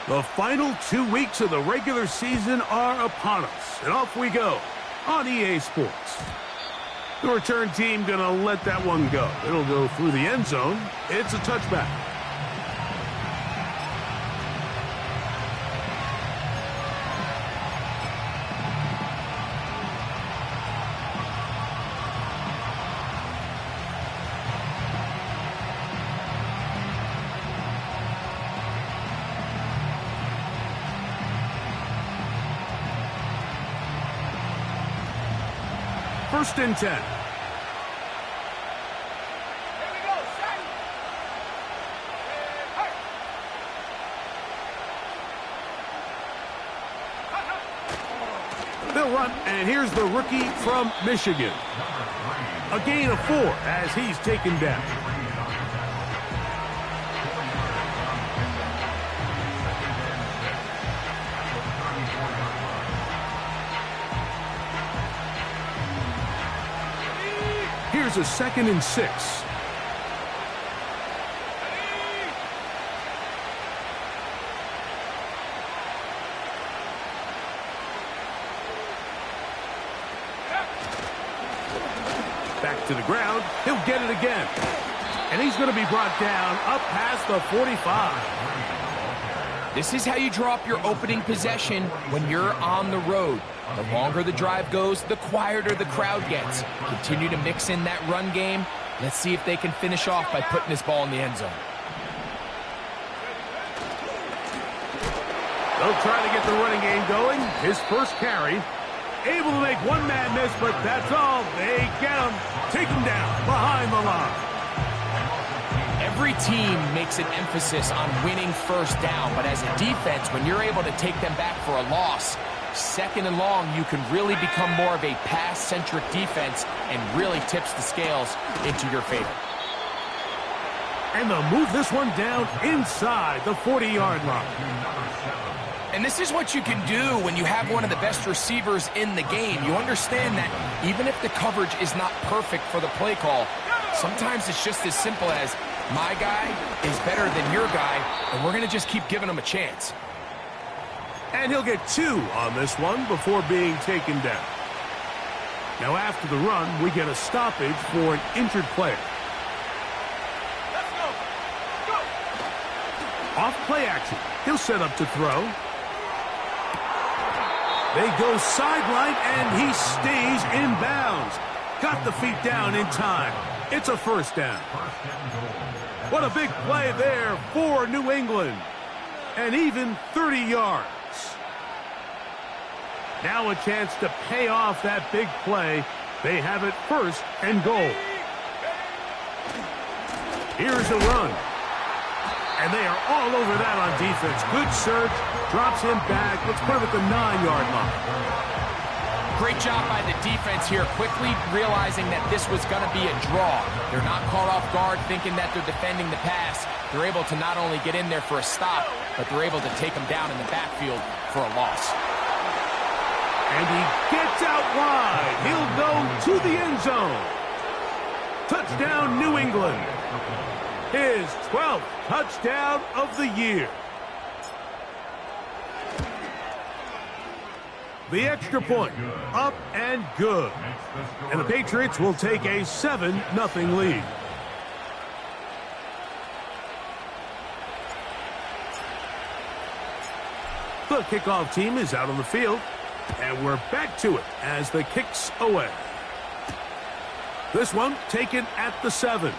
The final 2 weeks of the regular season are upon us, and off we go on EA Sports. The return team gonna let that one go. It'll go through the end zone. It's a touchback. First and 10. They'll run, and here's the rookie from Michigan. A gain of 4 as he's taken down. Here's a 2nd and 6. Back to the ground. He'll get it again. And he's going to be brought down up past the 45. This is how you draw up your opening possession when you're on the road. The longer the drive goes, the quieter the crowd gets. Continue to mix in that run game. Let's see if they can finish off by putting this ball in the end zone. They'll try to get the running game going. His first carry. Able to make one man miss, but that's all. They get him. Take him down behind the line. Every team makes an emphasis on winning first down, but as a defense, when you're able to take them back for a loss, 2nd and long, you can really become more of a pass-centric defense and really tips the scales into your favor. And they'll move this one down inside the 40-yard line. And this is what you can do when you have one of the best receivers in the game. You understand that even if the coverage is not perfect for the play call, sometimes it's just as simple as, my guy is better than your guy, and we're going to just keep giving him a chance. And he'll get 2 on this one before being taken down. Now after the run, we get a stoppage for an injured player. Let's go. Go. Off play action. He'll set up to throw. They go sideline, and he stays in bounds. Got the feet down in time. It's a first down. What a big play there for New England. And even 30 yards. Now a chance to pay off that big play. They have it 1st and goal. Here's a run. And they are all over that on defense. Good search. Drops him back. Let's put him at the 9-yard line. Great job by the defense here, quickly realizing that this was going to be a draw. They're not caught off guard thinking that they're defending the pass. They're able to not only get in there for a stop, but they're able to take him down in the backfield for a loss. And he gets out wide. He'll go to the end zone. Touchdown, New England. His 12th touchdown of the year. The extra point, up and good. And the Patriots will take a 7-0 lead. The kickoff team is out on the field. And we're back to it as the kick's away. This one taken at the 7.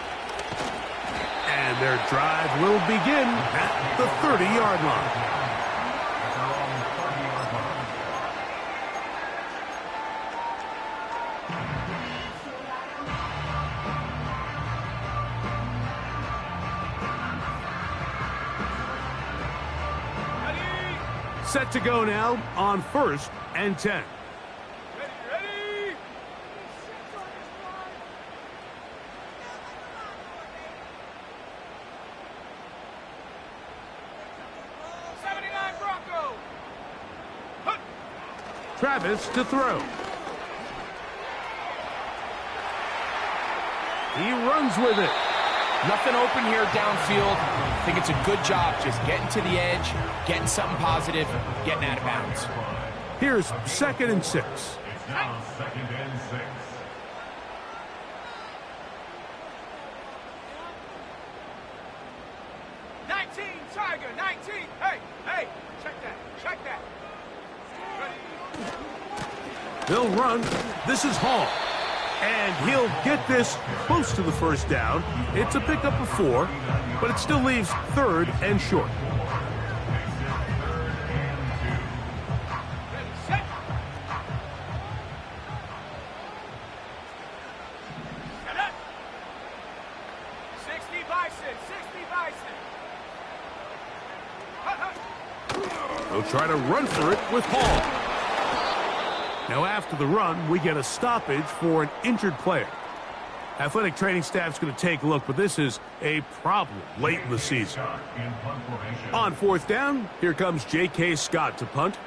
And their drive will begin at the 30-yard line. Set to go now on 1st and 10. Ready. 79 Bronco. Travis to throw. He runs with it. Nothing open here downfield. I think it's a good job just getting to the edge, getting something positive, getting out of bounds. Here's 2nd and 6. Now 2nd and 6. Tiger, 19. Hey, hey, check that. Ready? They'll run. This is Hall. And he'll get this close to the first down. It's a pickup of 4, but it still leaves 3rd and short. Ready, set. Set up. 60 Bison, 60 Bison. They'll try to run for it with Hall. Now after the run, we get a stoppage for an injured player. Athletic training staff's going to take a look, but this is a problem late in the season. On 4th down, here comes J.K. Scott to punt.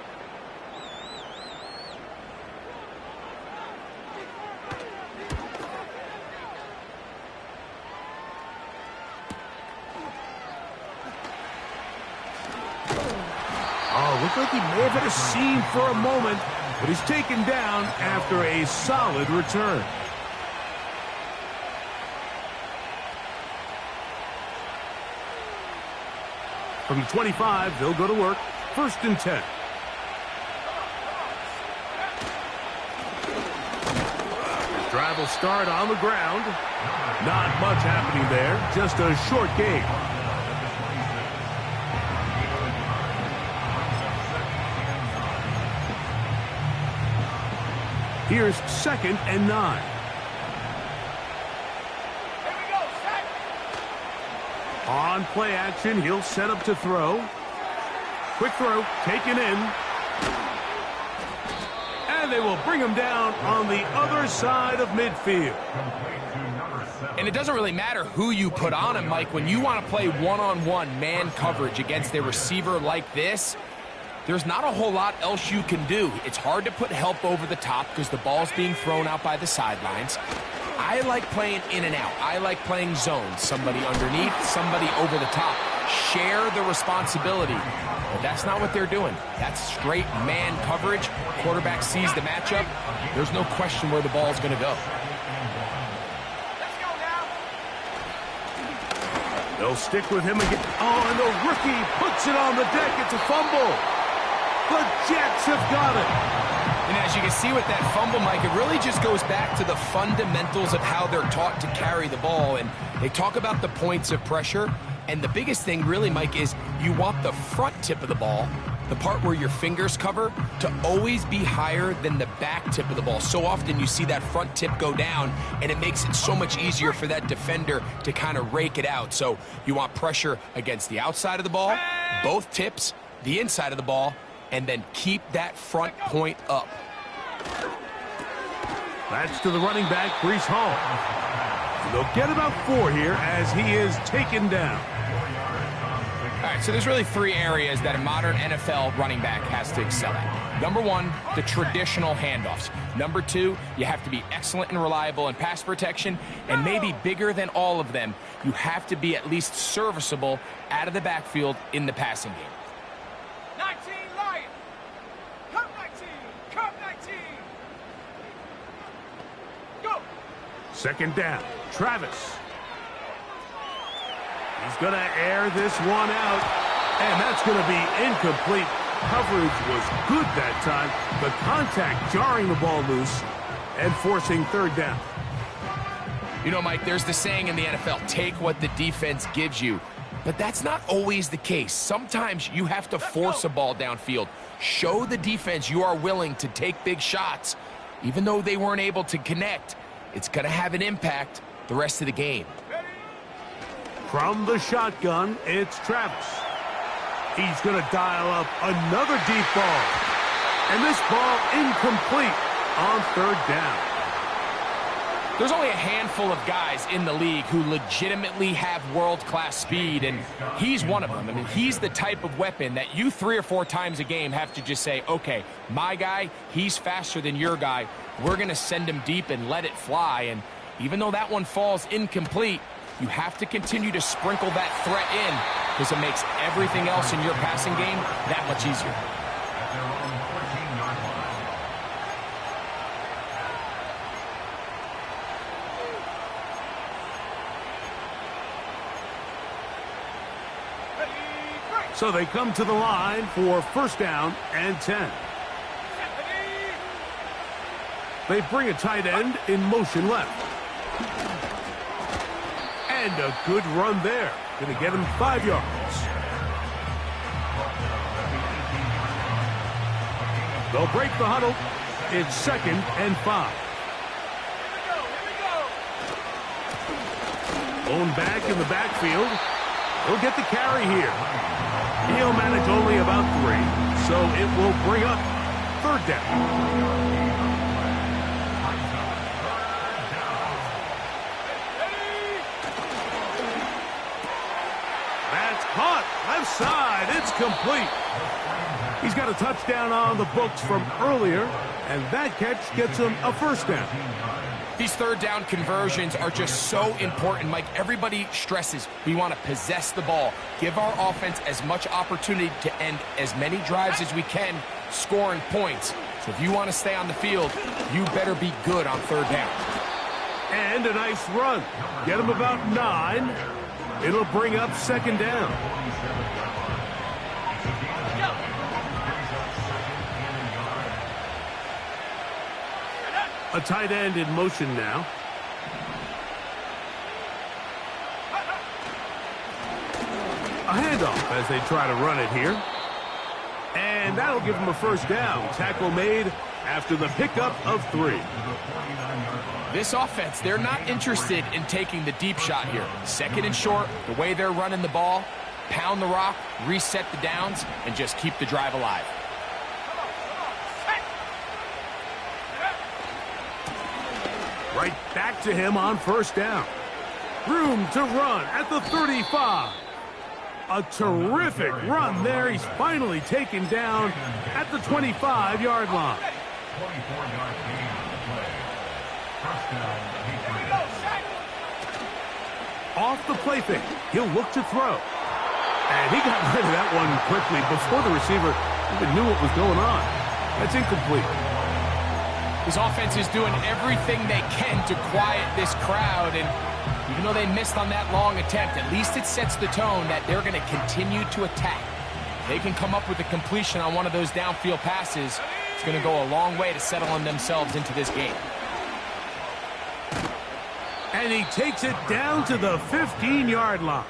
Oh, looked like he may have had a seam for a moment, but he's taken down after a solid return. From the 25, they'll go to work. 1st and 10. His drive will start on the ground. Not much happening there, just a short gain. Here's 2nd and 9. Here we go, set. On play action, he'll set up to throw. Quick throw, taken in. And they will bring him down on the other side of midfield. And it doesn't really matter who you put on him, Mike. When you want to play one-on-one man coverage against a receiver like this, there's not a whole lot else you can do. It's hard to put help over the top because the ball's being thrown out by the sidelines. I like playing in and out. I like playing zones. Somebody underneath, somebody over the top. Share the responsibility. But that's not what they're doing. That's straight man coverage. Quarterback sees the matchup. There's no question where the ball's going to go. Let's go now. They'll stick with him again. Oh, and the rookie puts it on the deck. It's a fumble. The Jets have got it. And as you can see with that fumble, Mike, it really just goes back to the fundamentals of how they're taught to carry the ball. And they talk about the points of pressure. And the biggest thing really, Mike, is you want the front tip of the ball, the part where your fingers cover, to always be higher than the back tip of the ball. So often you see that front tip go down, and it makes it so much easier for that defender to kind of rake it out. So you want pressure against the outside of the ball, both tips, the inside of the ball, and then keep that front point up. That's to the running back, Breece Hall. They'll get about 4 here as he is taken down. All right, so there's really 3 areas that a modern NFL running back has to excel at. Number 1, the traditional handoffs. Number 2, you have to be excellent and reliable in pass protection. And maybe bigger than all of them, you have to be at least serviceable out of the backfield in the passing game. 19 Lion. Come 19. Come 19. Go. 2nd down, Travis. He's going to air this one out, and that's going to be incomplete. Coverage was good that time. The contact jarring the ball loose and forcing 3rd down. You know, Mike, there's the saying in the NFL, take what the defense gives you. But that's not always the case. Sometimes you have to force a ball downfield. Show the defense you are willing to take big shots. Even though they weren't able to connect, it's going to have an impact the rest of the game. From the shotgun, it's Travis. He's going to dial up another deep ball. And this ball incomplete on 3rd down. There's only a handful of guys in the league who legitimately have world-class speed, and he's one of them. I mean, he's the type of weapon that you 3 or 4 times a game have to just say, okay, my guy, he's faster than your guy. We're going to send him deep and let it fly. And Even though that one falls incomplete, you have to continue to sprinkle that threat in because it makes everything else in your passing game that much easier. At their own 14-yard line. So they come to the line for first down and 10. They bring a tight end in motion left. And a good run there. Going to get him 5 yards. They'll break the huddle. It's 2nd and 5. Own back in the backfield. He'll get the carry here. He'll manage only about 3, so it will bring up 3rd down. That's caught. Left side. It's complete. He's got a touchdown on the books from earlier, and that catch gets him a 1st down. These 3rd down conversions are just so important, Mike. Everybody stresses we want to possess the ball, give our offense as much opportunity to end as many drives as we can, scoring points. So if you want to stay on the field, you better be good on 3rd down. And a nice run. Get him about 9. It'll bring up 2nd down. A tight end in motion now. A handoff as they try to run it here. And that'll give him a 1st down. Tackle made after the pickup of 3. This offense, they're not interested in taking the deep shot here. 2nd and short, the way they're running the ball, pound the rock, reset the downs, and just keep the drive alive. Right back to him on 1st down. Room to run at the 35. A terrific run there. He's finally taken down at the 25-yard line. 24-yard gain on the play. First down, Off the play fake. He'll look to throw. And he got rid of that one quickly before the receiver even knew what was going on. That's incomplete. His offense is doing everything they can to quiet this crowd, and even though they missed on that long attempt, at least it sets the tone that they're going to continue to attack. They can come up with a completion on one of those downfield passes. It's going to go a long way to settling themselves into this game. And he takes it down to the 15-yard line.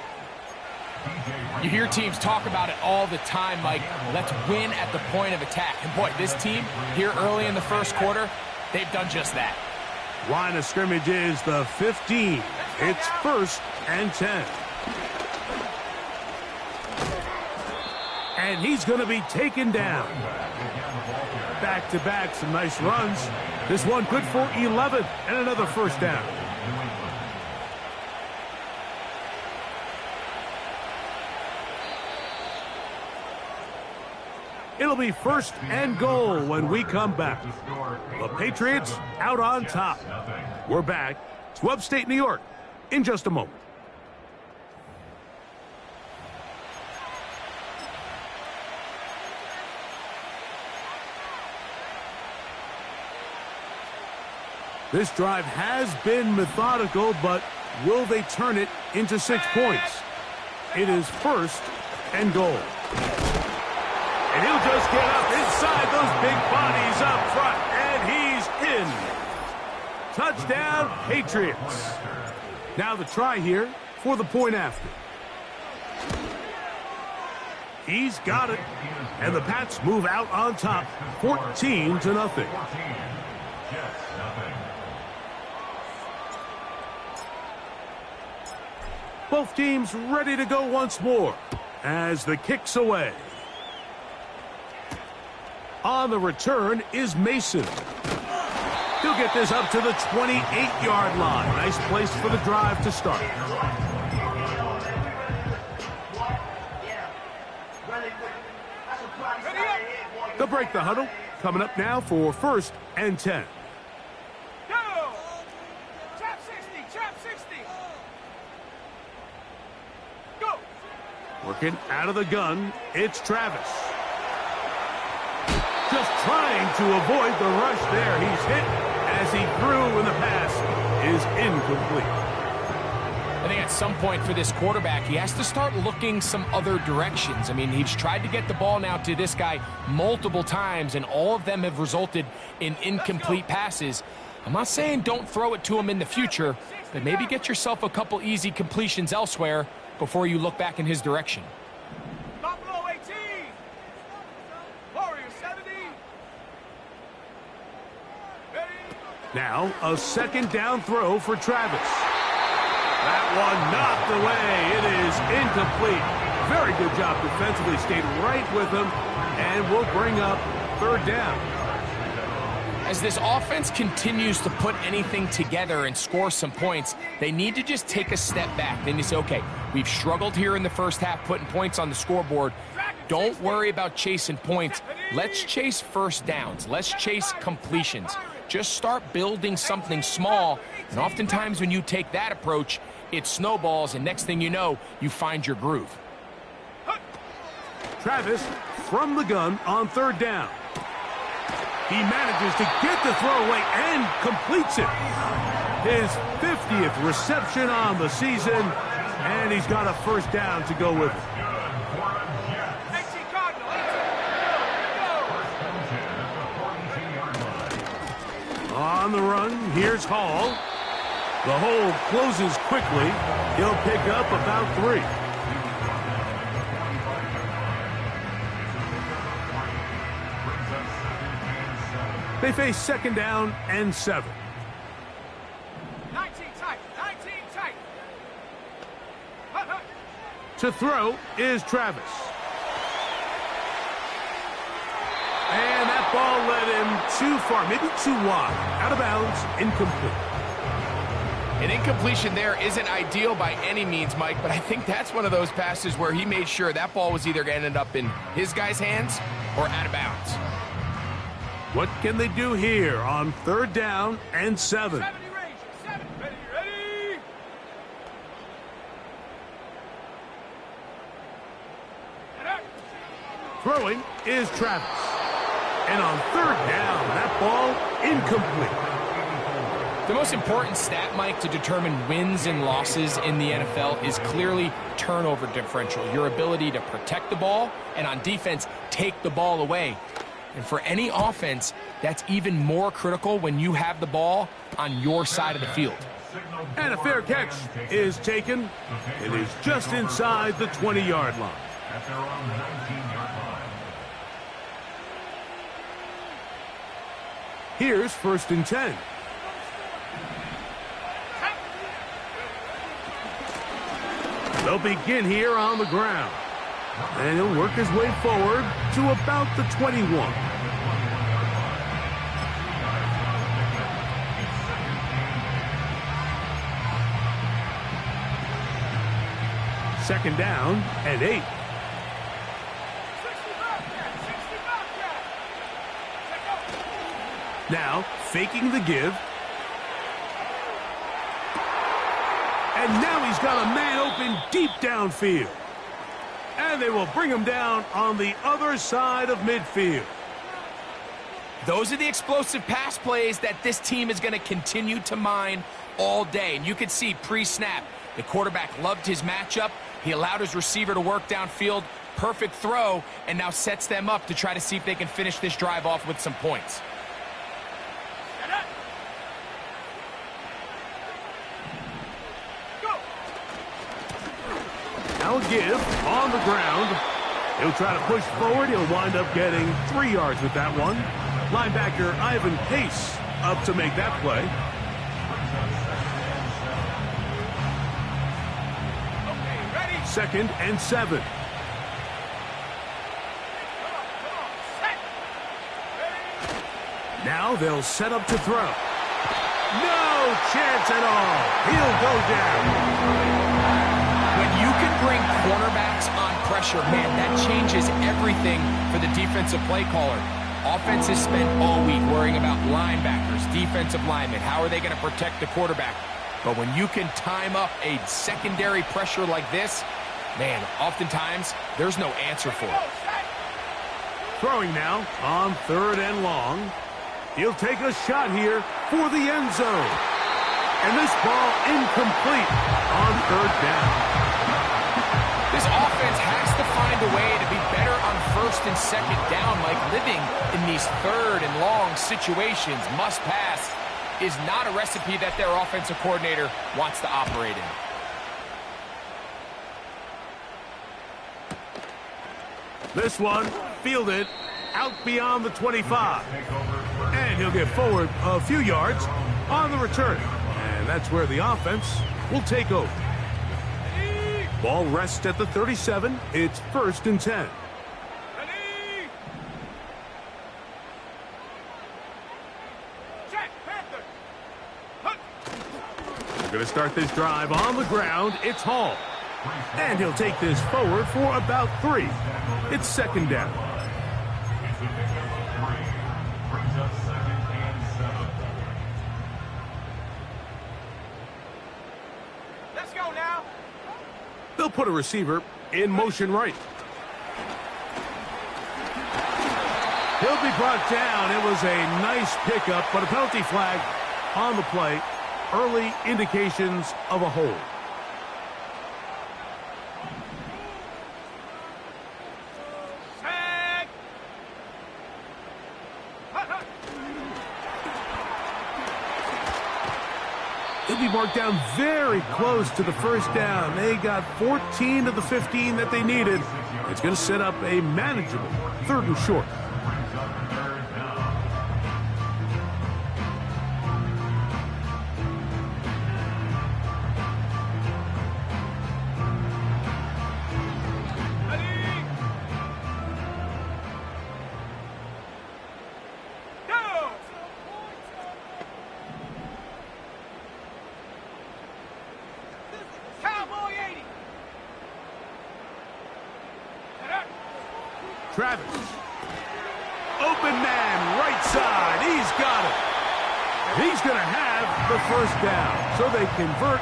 You hear teams talk about it all the time, Mike. Let's win at the point of attack. And boy, this team here early in the 1st quarter, they've done just that. Line of scrimmage is the 15. It's 1st and 10. And he's going to be taken down. Back-to-back, some nice runs. This one good for 11 and another 1st down. It'll be 1st and goal when we come back. The Patriots out on top. We're back to upstate New York in just a moment. This drive has been methodical, but will they turn it into 6 points? It is 1st and goal. And he'll just get up inside those big bodies up front, and he's in. Touchdown, Patriots. Now the try here for the point after. He's got it, and the Pats move out on top, 14-0. Both teams ready to go once more as the kick's away. On the return is Mason. He'll get this up to the 28-yard line. Nice place for the drive to start. They'll break the huddle. Coming up now for 1st and 10. Go! Top 6 60. Go. Working out of the gun, it's Travis. Just trying to avoid the rush there. He's hit as he threw, and the pass is incomplete. I think at some point for this quarterback, he has to start looking some other directions. I mean, he's tried to get the ball now to this guy multiple times, and all of them have resulted in incomplete passes. I'm not saying don't throw it to him in the future, but maybe get yourself a couple easy completions elsewhere before you look back in his direction. Buffalo 18. Warrior 70. Ready? Now, a second down throw for Travis. That one knocked away. It is incomplete. Very good job defensively. Stayed right with him, and will bring up third down. As this offense continues to put anything together and score some points, they need to just take a step back. Then you say, okay, we've struggled here in the first half putting points on the scoreboard. Don't worry about chasing points. Let's chase first downs. Let's chase completions. Just start building something small, and oftentimes when you take that approach, it snowballs, and next thing you know, you find your groove. Travis from the gun on third down. He manages to get the throw away and completes it. His 50th reception on the season, and he's got a first down to go with it. 18 Cardinal. 18. On the run, here's Hall. The hole closes quickly. He'll pick up about 3. They face second down and 7. 19 tight. 19 tight. Hut, hut. To throw is Travis. And that ball led him too far, maybe too wide. Out of bounds, incomplete. An incompletion there isn't ideal by any means, Mike, but I think that's one of those passes where he made sure that ball was either going to end up in his guy's hands or out of bounds. What can they do here on third down and 7? 70 Ranger. 7. Ready, ready. And up. Throwing is Travis. And on third down, that ball incomplete. The most important stat, Mike, to determine wins and losses in the NFL is clearly turnover differential, your ability to protect the ball and on defense, take the ball away. And for any offense, that's even more critical when you have the ball on your side of the field. And a fair catch is taken. It is just inside the 20-yard line. At their own 19-yard line. Here's first and 10. They'll begin here on the ground. And he'll work his way forward to about the 21. Second down and 8. 60 Bobcat. 60 Bobcat. Check out. Now, faking the give. And now he's got a man open deep downfield. And they will bring him down on the other side of midfield. Those are the explosive pass plays that this team is going to continue to mine all day. And you can see pre-snap, the quarterback loved his matchup. He allowed his receiver to work downfield. Perfect throw, and now sets them up to try to see if they can finish this drive off with some points. And up. Go. Now a give on the ground. He'll try to push forward. He'll wind up getting 3 yards with that one. Linebacker Ivan Pace up to make that play. Okay, ready. Second and 7. Come on. Set. Ready. Now they'll set up to throw. No chance at all. He'll go down. When you can bring cornerbacks on pressure, man, that changes everything for the defensive play caller. Offenses spend all week worrying about linebackers, defensive linemen. How are they going to protect the quarterback? But when you can time up a secondary pressure like this, man, oftentimes there's no answer for it. Throwing now on 3rd and long. He'll take a shot here for the end zone. And this ball incomplete on 3rd down. This offense has to find a way to be better on 1st and 2nd down. Like, living in these 3rd and long situations, must pass, is not a recipe that their offensive coordinator wants to operate in. This one fielded out beyond the 25. And he'll get forward a few yards on the return. And that's where the offense will take over. Ball rests at the 37. It's 1st and 10. We're going to start this drive on the ground. It's Hall. And he'll take this forward for about 3. It's 2nd down. Let's go now. They'll put a receiver in motion right. He'll be brought down. It was a nice pickup, but a penalty flag on the play. Early indications of a hold. He'll be marked down very close to the 1st down. They got 14 of the 15 that they needed. It's going to set up a manageable 3rd and short. Travis. Open man, right side. He's got it. He's going to have the 1st down. So they convert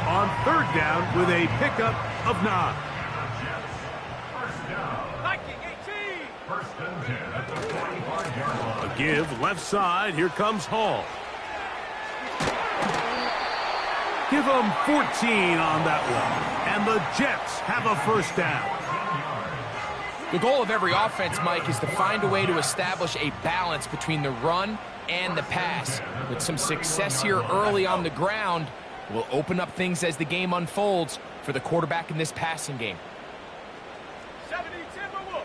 on 3rd down with a pickup of 9. A give left side. Here comes Hall. Give them 14 on that one. And the Jets have a 1st down. The goal of every offense, Mike, is to find a way to establish a balance between the run and the pass. With some success here early on the ground, will open up things as the game unfolds for the quarterback in this passing game. 70 Timberwolves.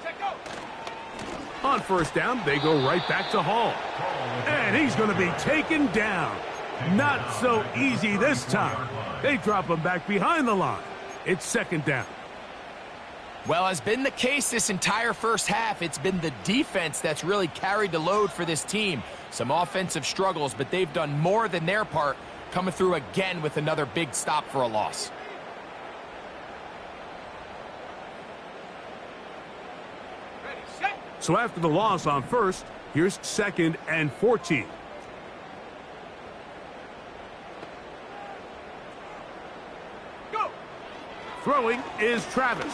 Check go. On 1st down, they go right back to Hall. And he's going to be taken down. Not so easy this time. They drop him back behind the line. It's 2nd down. Well, as been the case this entire 1st half, it's been the defense that's really carried the load for this team. Some offensive struggles, but they've done more than their part, coming through again with another big stop for a loss. Ready, set. So after the loss on 1st, here's 2nd and 14. Go. Throwing is Travis.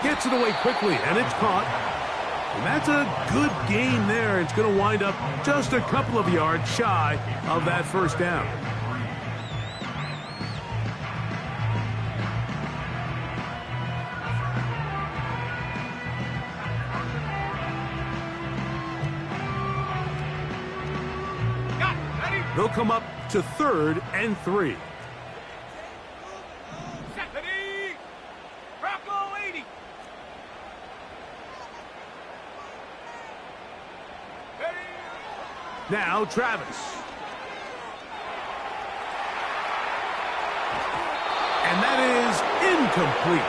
Gets it away quickly, and it's caught. And that's a good gain there. It's going to wind up just a couple of yards shy of that 1st down. Got it. Ready. They'll come up to 3rd and 3. Set. Ready. Bronco 80. Ready. Now Travis. And that is incomplete.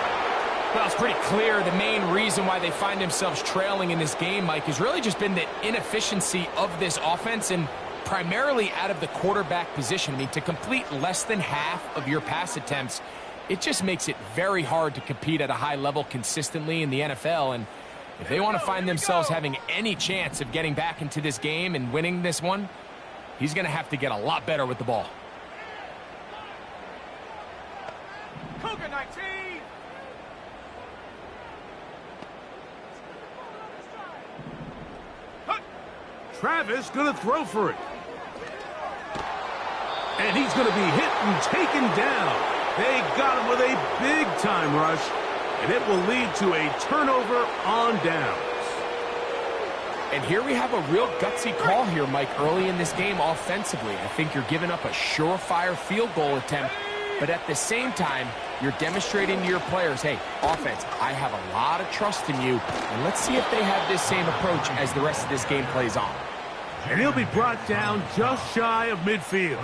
Well, it's pretty clear the main reason why they find themselves trailing in this game, Mike, has really just been the inefficiency of this offense and primarily out of the quarterback position. I mean, to complete less than half of your pass attempts, it just makes it very hard to compete at a high level consistently in the NFL. And if they want to find themselves having any chance of getting back into this game and winning this one, He's going to have to get a lot better with the ball. Cougar 19. Travis going to throw for it. And he's going to be hit and taken down. They got him with a big-time rush, and it will lead to a turnover on downs. And here we have a real gutsy call here, Mike, early in this game offensively. I think you're giving up a surefire field goal attempt, but at the same time, you're demonstrating to your players, hey, offense, I have a lot of trust in you, and let's see if they have this same approach as the rest of this game plays on. And he'll be brought down just shy of midfield.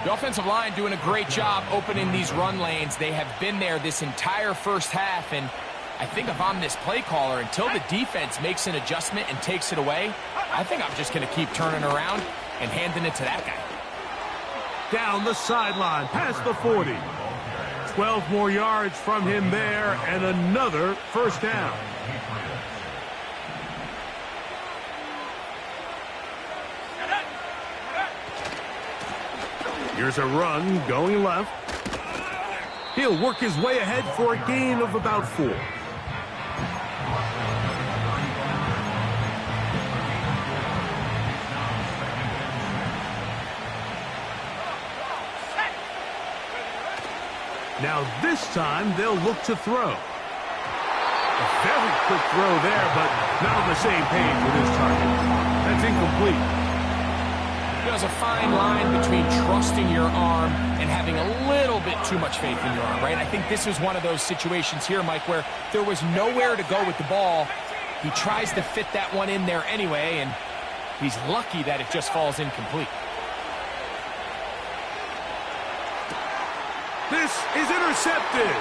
The offensive line doing a great job opening these run lanes. They have been there this entire first half, and I think if I'm this play caller, until the defense makes an adjustment and takes it away, I think I'm just going to keep turning around and handing it to that guy. Down the sideline, past the 40. 12 more yards from him there, and another first down. Here's a run going left. He'll work his way ahead for a gain of about 4. Now this time they'll look to throw. A very quick throw there, but not on the same page with his target. That's incomplete. There's a fine line between trusting your arm and having a little bit too much faith in your arm, right? I think this is one of those situations here, Mike, where there was nowhere to go with the ball. He tries to fit that one in there anyway, and he's lucky that it just falls incomplete. This is intercepted.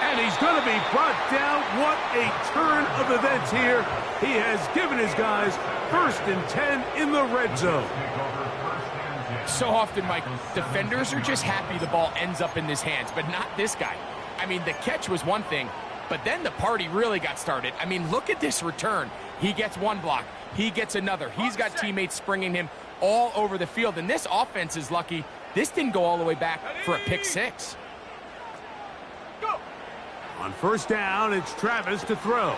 And he's going to be brought down. What a turn of events here. He has given his guys 1st and 10 in the red zone. So often, Mike, defenders are just happy the ball ends up in his hands, but not this guy. I mean, the catch was one thing, but then the party really got started. I mean, look at this return. He gets one block. He gets another. He's got teammates springing him all over the field, and this offense is lucky. This didn't go all the way back for a pick 6. On first down, it's Travis to throw.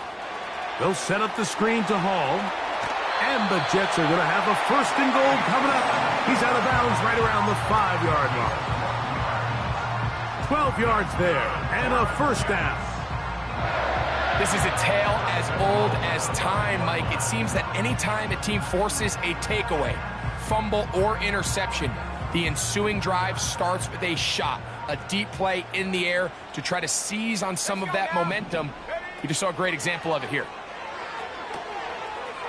They'll set up the screen to Hall. And the Jets are going to have a 1st and goal coming up. He's out of bounds right around the 5-yard mark. 12 yards there, and a 1st down. This is a tale as old as time, Mike. It seems that anytime a team forces a takeaway, fumble, or interception, the ensuing drive starts with a shot, a deep play in the air to try to seize on some of that momentum. You just saw a great example of it here.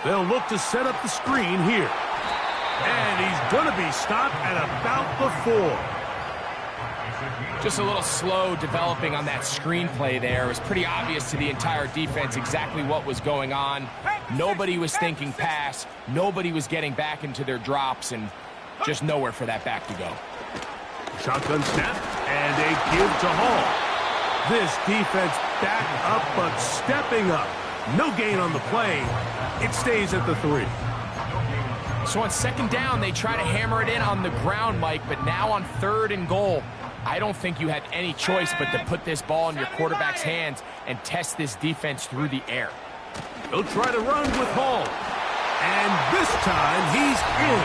They'll look to set up the screen here. And he's going to be stopped at about the 4. Just a little slow developing on that screen play there. It was pretty obvious to the entire defense exactly what was going on. Nobody was thinking pass. Nobody was getting back into their drops, and just nowhere for that back to go. Shotgun snap and a give to Hall. This defense back up but stepping up. No gain on the play. It stays at the 3. So on 2nd down, they try to hammer it in on the ground, Mike, but now on 3rd and goal, I don't think you have any choice but to put this ball in your quarterback's hands and test this defense through the air. They'll try to run with Hall. And this time he's in.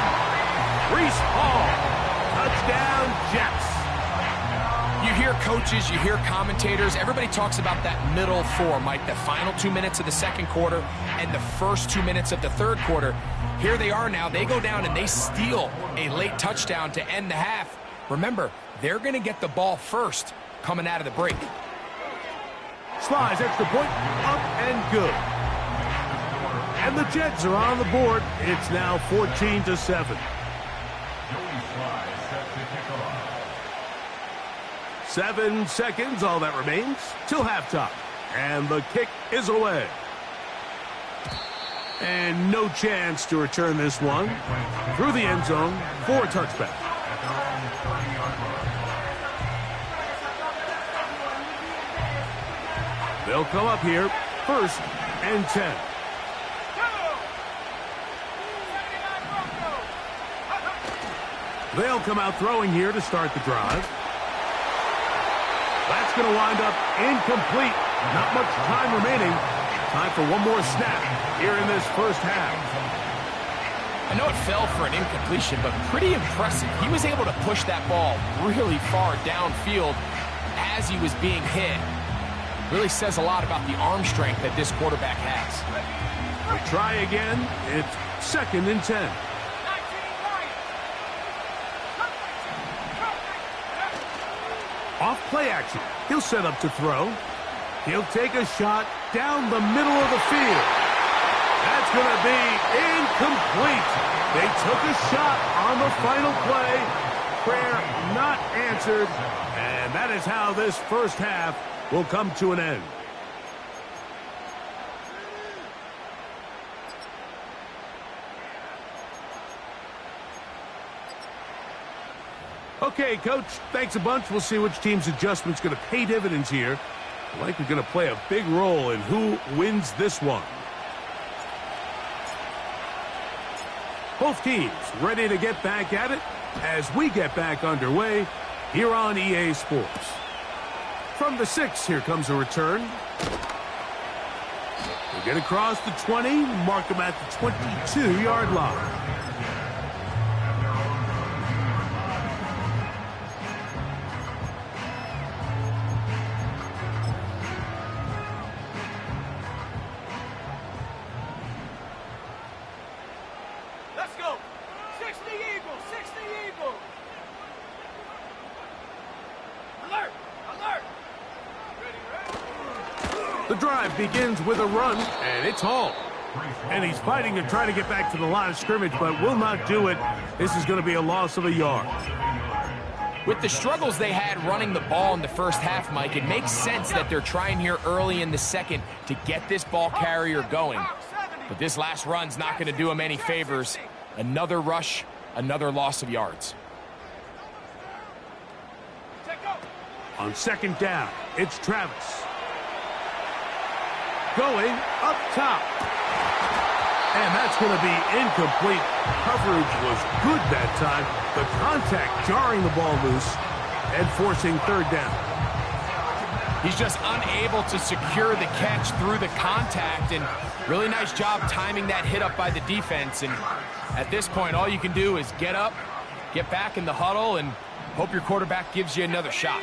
Breece Hall. Touchdown, Jets. You hear coaches, you hear commentators, everybody talks about that middle 4, Mike, the final 2 minutes of the 2nd quarter and the first 2 minutes of the 3rd quarter. Here they are now. They go down and they steal a late touchdown to end the half. Remember, they're going to get the ball first coming out of the break. Slides extra point, up and good. And the Jets are on the board. It's now 14-7. 7 seconds, all that remains, till halftime. And the kick is away. And no chance to return this one. Through the end zone for a touchback. They'll come up here, first and 10. They'll come out throwing here to start the drive. That's going to wind up incomplete. Not much time remaining. Time for one more snap here in this first half. I know it fell for an incompletion, but pretty impressive. He was able to push that ball really far downfield as he was being hit. Really says a lot about the arm strength that this quarterback has. We'll try again. It's second and 10. Off play action. He'll set up to throw. He'll take a shot down the middle of the field. That's going to be incomplete. They took a shot on the final play. Prayer not answered. And that is how this first half will come to an end. Okay, Coach, thanks a bunch. We'll see which team's adjustment's going to pay dividends here. Likely going to play a big role in who wins this one. Both teams ready to get back at it as we get back underway here on EA Sports. From the 6, here comes a return. We'll get across the 20, mark them at the 22-yard line. Let's go. 60 Eagles, 60 Eagles. Alert, alert. Ready. The drive begins with a run, and it's hauled. And he's fighting to try to get back to the line of scrimmage, but will not do it. This is going to be a loss of a yard. With the struggles they had running the ball in the first half, Mike, it makes sense that they're trying here early in the second to get this ball carrier going. But this last run's not going to do him any favors. Another rush, another loss of yards. On second down, it's Travis. Going up top. And that's going to be incomplete. Coverage was good that time. The contact jarring the ball loose and forcing third down. He's just unable to secure the catch through the contact, and really nice job timing that hit up by the defense. And at this point, all you can do is get up, get back in the huddle, and hope your quarterback gives you another shot.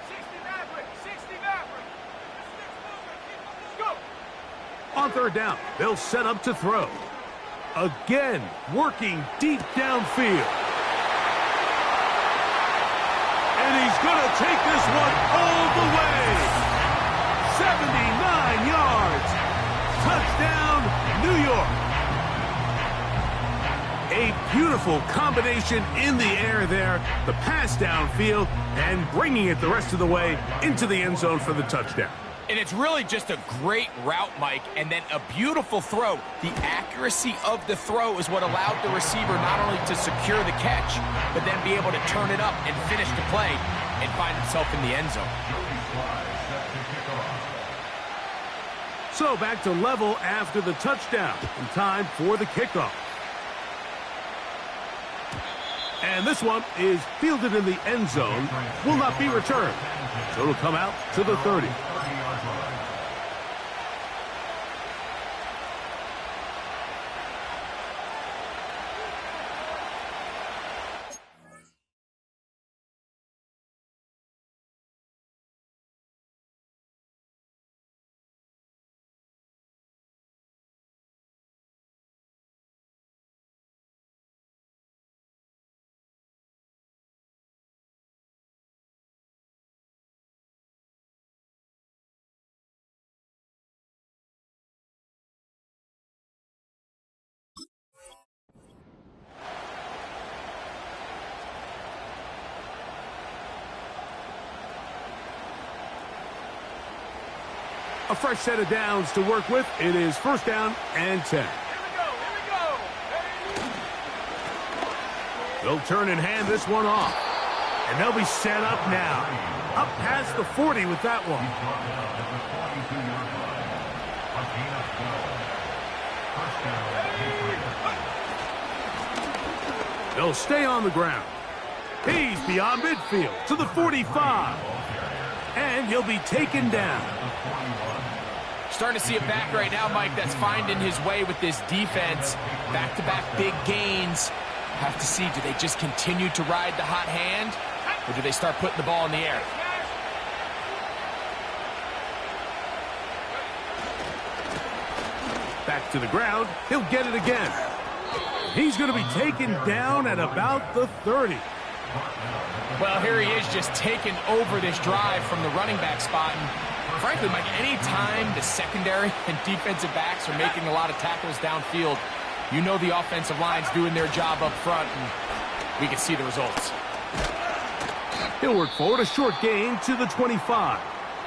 60 Maverick, 60 Maverick. Go. On third down, they'll set up to throw. Again, working deep downfield. And he's going to take this one all the way. 79 yards. Touchdown, New York. A beautiful combination in the air there. The pass downfield and bringing it the rest of the way into the end zone for the touchdown. And it's really just a great route, Mike, and then a beautiful throw. The accuracy of the throw is what allowed the receiver not only to secure the catch, but then be able to turn it up and finish the play and find himself in the end zone. So back to level after the touchdown. And time for the kickoff. And this one is fielded in the end zone. Will not be returned. So it'll come out to the 30. A fresh set of downs to work with. It is first down and 10. Here we go. They'll turn and hand this one off. And they'll be set up now. Up past the 40 with that one. They'll stay on the ground. He's beyond midfield to the 45. And he'll be taken down. Starting to see a back right now, Mike, that's finding his way with this defense. Back-to-back big gains. Have to see, do they just continue to ride the hot hand, or do they start putting the ball in the air? Back to the ground. He'll get it again. He's going to be taken down at about the 30. Well, here he is just taking over this drive from the running back spot. And frankly, Mike, any time the secondary and defensive backs are making a lot of tackles downfield, you know the offensive line's doing their job up front, and we can see the results. He'll work forward, a short gain to the 25.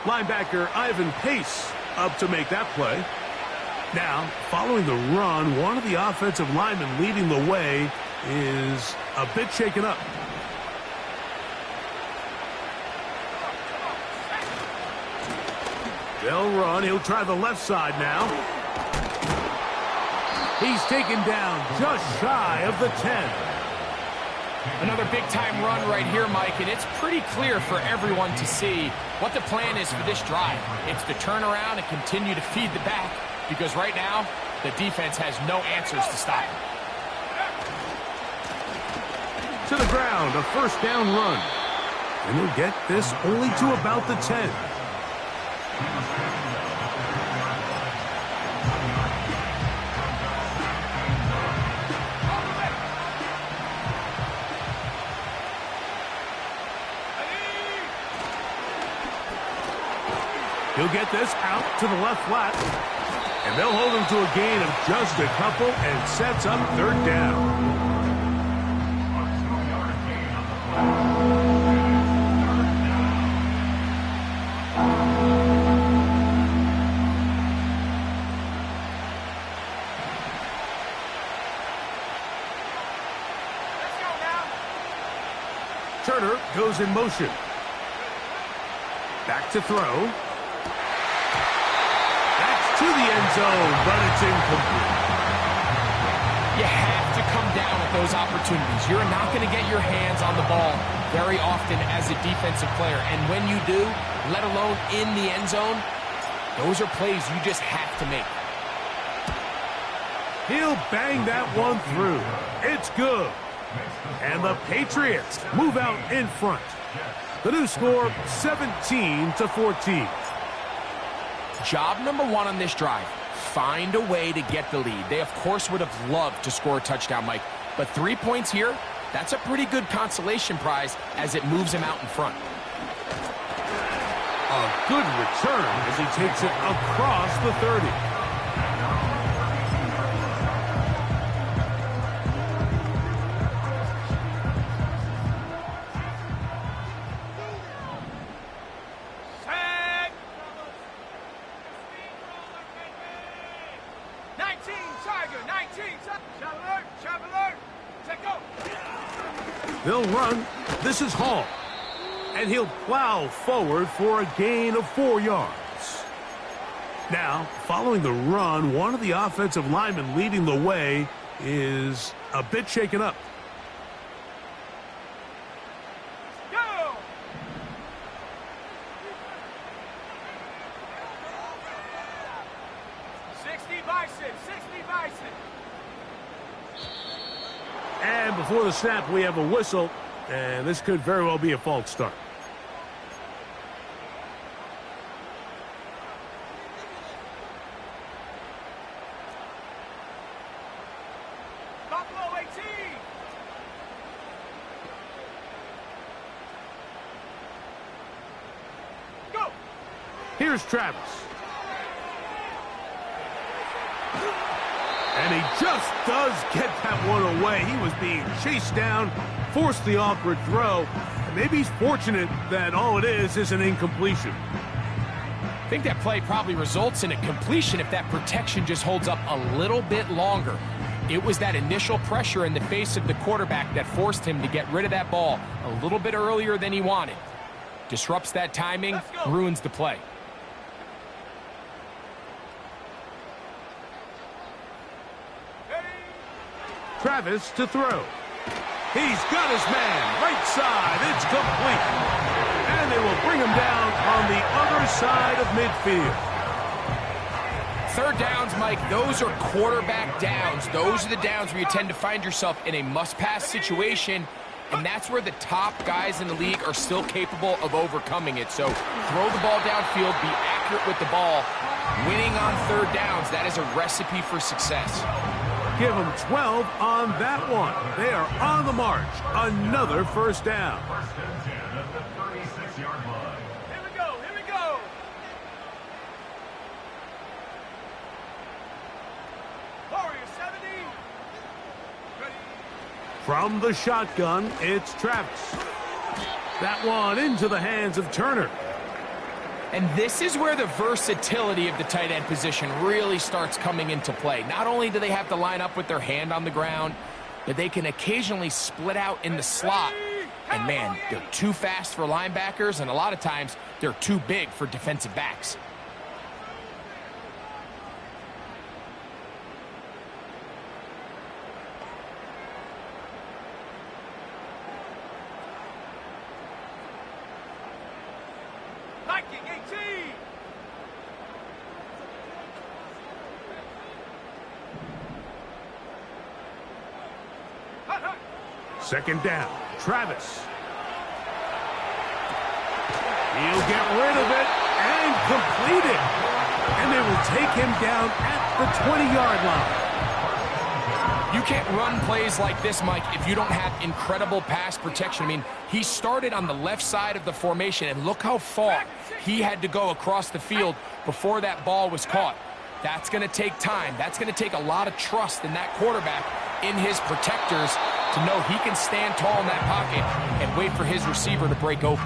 Linebacker Ivan Pace up to make that play. Now, following the run, one of the offensive linemen leading the way is a bit shaken up. They'll run. He'll try the left side now. He's taken down just shy of the 10. Another big-time run right here, Mike, and it's pretty clear for everyone to see what the plan is for this drive. It's to turn around and continue to feed the back, because right now, the defense has no answers to stop him. To the ground, a first down run. And he'll get this only to about the 10. He'll get this out to the left flat. And they'll hold him to a gain of just a couple and sets up third down. Turner goes in motion. Back to throw. To the end zone, but it's incomplete. You have to come down with those opportunities. You're not going to get your hands on the ball very often as a defensive player. And when you do, let alone in the end zone, those are plays you just have to make. He'll bang that one through. It's good. And the Patriots move out in front. The new score, 17-14. Job number one on this drive, find a way to get the lead. They, of course, would have loved to score a touchdown, Mike. But 3 points here, that's a pretty good consolation prize as it moves him out in front. A good return as he takes it across the 30. They'll run. This is Hall. And he'll plow forward for a gain of 4 yards. Now, following the run, one of the offensive linemen leading the way is a bit shaken up. Go! And before the snap, we have a whistle, and this could very well be a false start. Buffalo 18. Go! Here's Travis. And he just does get that one away. He was being chased down, forced the awkward throw. And maybe he's fortunate that all it is an incompletion. I think that play probably results in a completion if that protection just holds up a little bit longer. It was that initial pressure in the face of the quarterback that forced him to get rid of that ball a little bit earlier than he wanted. Disrupts that timing, ruins the play. Travis to throw. He's got his man, right side, it's complete. And they will bring him down on the other side of midfield. Third downs, Mike, those are quarterback downs. Those are the downs where you tend to find yourself in a must-pass situation, and that's where the top guys in the league are still capable of overcoming it. So throw the ball downfield, be accurate with the ball. Winning on third downs, that is a recipe for success. Give them 12 on that one. They are on the march. Another first down. First and 10 at the 36-yard line. Here we go, here we go. Warrior 70. Ready. From the shotgun, it's Travis. That one into the hands of Turner. And this is where the versatility of the tight end position really starts coming into play. Not only do they have to line up with their hand on the ground, but they can occasionally split out in the slot. And man, they're too fast for linebackers, and a lot of times they're too big for defensive backs. Liking 18. Hut, hut. Second down, Travis. He'll get rid of it and complete it. And they will take him down at the 20-yard line. You can't run plays like this, Mike, if you don't have incredible pass protection. I mean, he started on the left side of the formation, and look how far he had to go across the field before that ball was caught. That's going to take time. That's going to take a lot of trust in that quarterback, in his protectors, to know he can stand tall in that pocket and wait for his receiver to break open.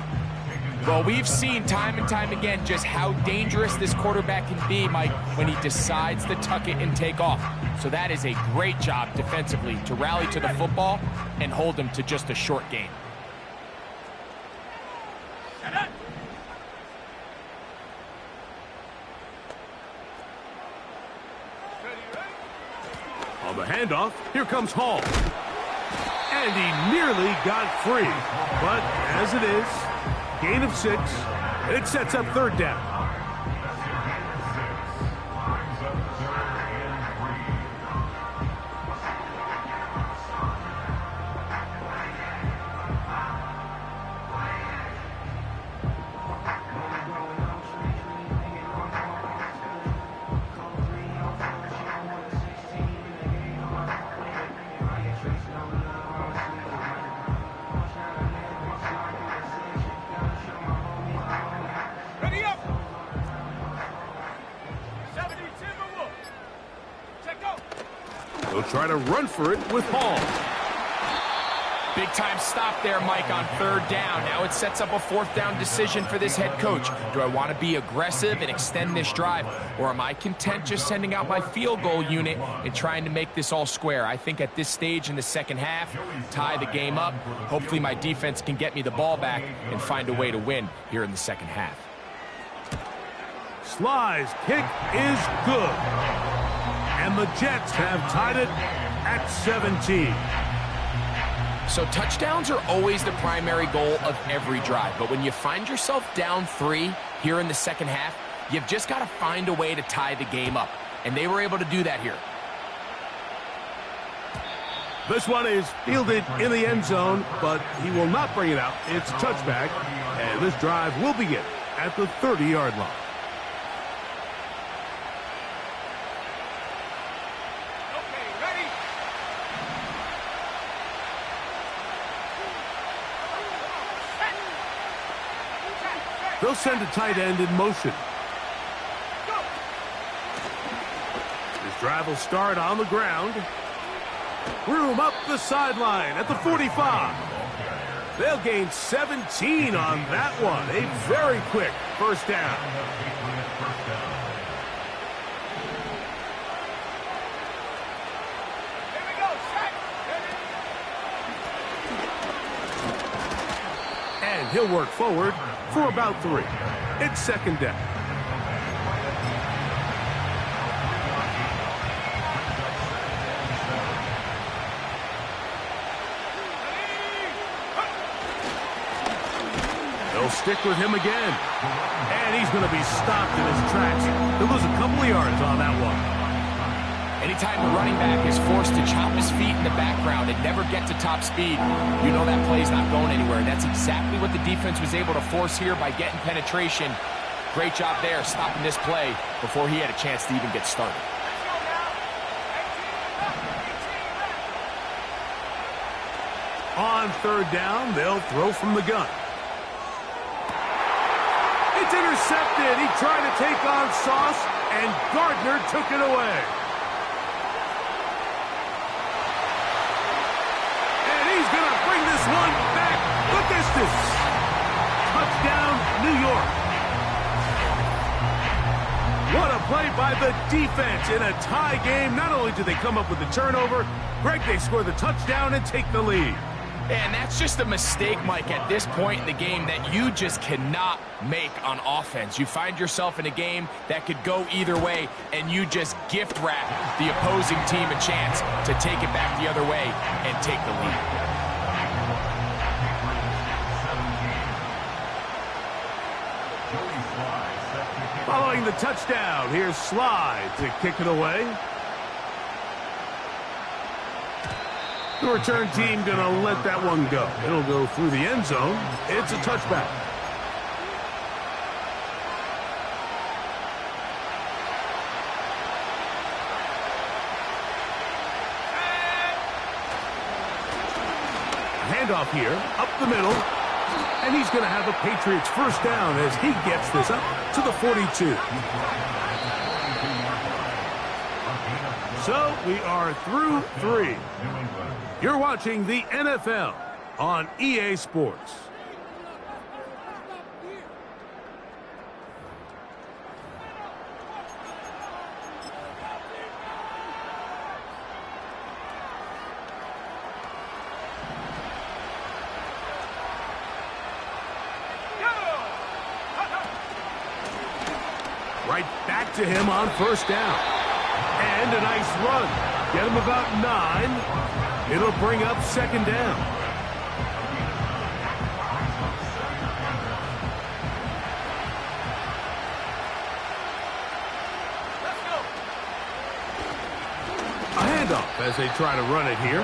Well, we've seen time and time again just how dangerous this quarterback can be, Mike, when he decides to tuck it and take off. So that is a great job defensively to rally to the football and hold him to just a short gain. On the handoff, here comes Hall. And he nearly got free. But as it is, gain of 6. It sets up third down. Ready up. 70 Timberwolves. Check go. They'll try to run for it with Hall. Big time stop there, Mike, on third down. Now it sets up a fourth down decision for this head coach. Do I want to be aggressive and extend this drive, or am I content just sending out my field goal unit and trying to make this all square? I think at this stage in the second half, tie the game up. Hopefully my defense can get me the ball back and find a way to win here in the second half. Sly's kick is good. And the Jets have tied it at 17. So touchdowns are always the primary goal of every drive. But when you find yourself down 3 here in the second half, you've just got to find a way to tie the game up. And they were able to do that here. This one is fielded in the end zone, but he will not bring it out. It's touchback, and this drive will begin at the 30-yard line. Okay, ready. They'll send a tight end in motion. This drive will start on the ground. Room up the sideline at the 45. They'll gain 17 on that one. A very quick first down. he'll work forward for about 3. It's second down. They'll stick with him again. And he's going to be stopped in his tracks. He'll lose a couple of yards on that one. Anytime the running back is forced to chop his feet in the background and never get to top speed, you know that play's not going anywhere. And that's exactly what the defense was able to force here by getting penetration. Great job there, stopping this play before he had a chance to even get started. On third down, they'll throw from the gun. It's intercepted. He tried to take on Sauce, and Gardner took it away. He's going to bring this one back the distance. Touchdown, New York. What a play by the defense in a tie game. Not only do they come up with the turnover, Greg, they score the touchdown and take the lead. And that's just a mistake, Mike, at this point in the game that you just cannot make on offense. You find yourself in a game that could go either way, and you just gift wrap the opposing team a chance to take it back the other way and take the lead. Following the touchdown, here's Slide to kick it away. The return team going to let that one go. It'll go through the end zone. It's a touchback. Handoff here, up the middle. And he's going to have a Patriots first down as he gets this up to the 42. So we are through 3. You're watching the NFL on EA Sports. Right back to him on first down. And a nice run. Get him about 9. It'll bring up second down. A handoff as they try to run it here.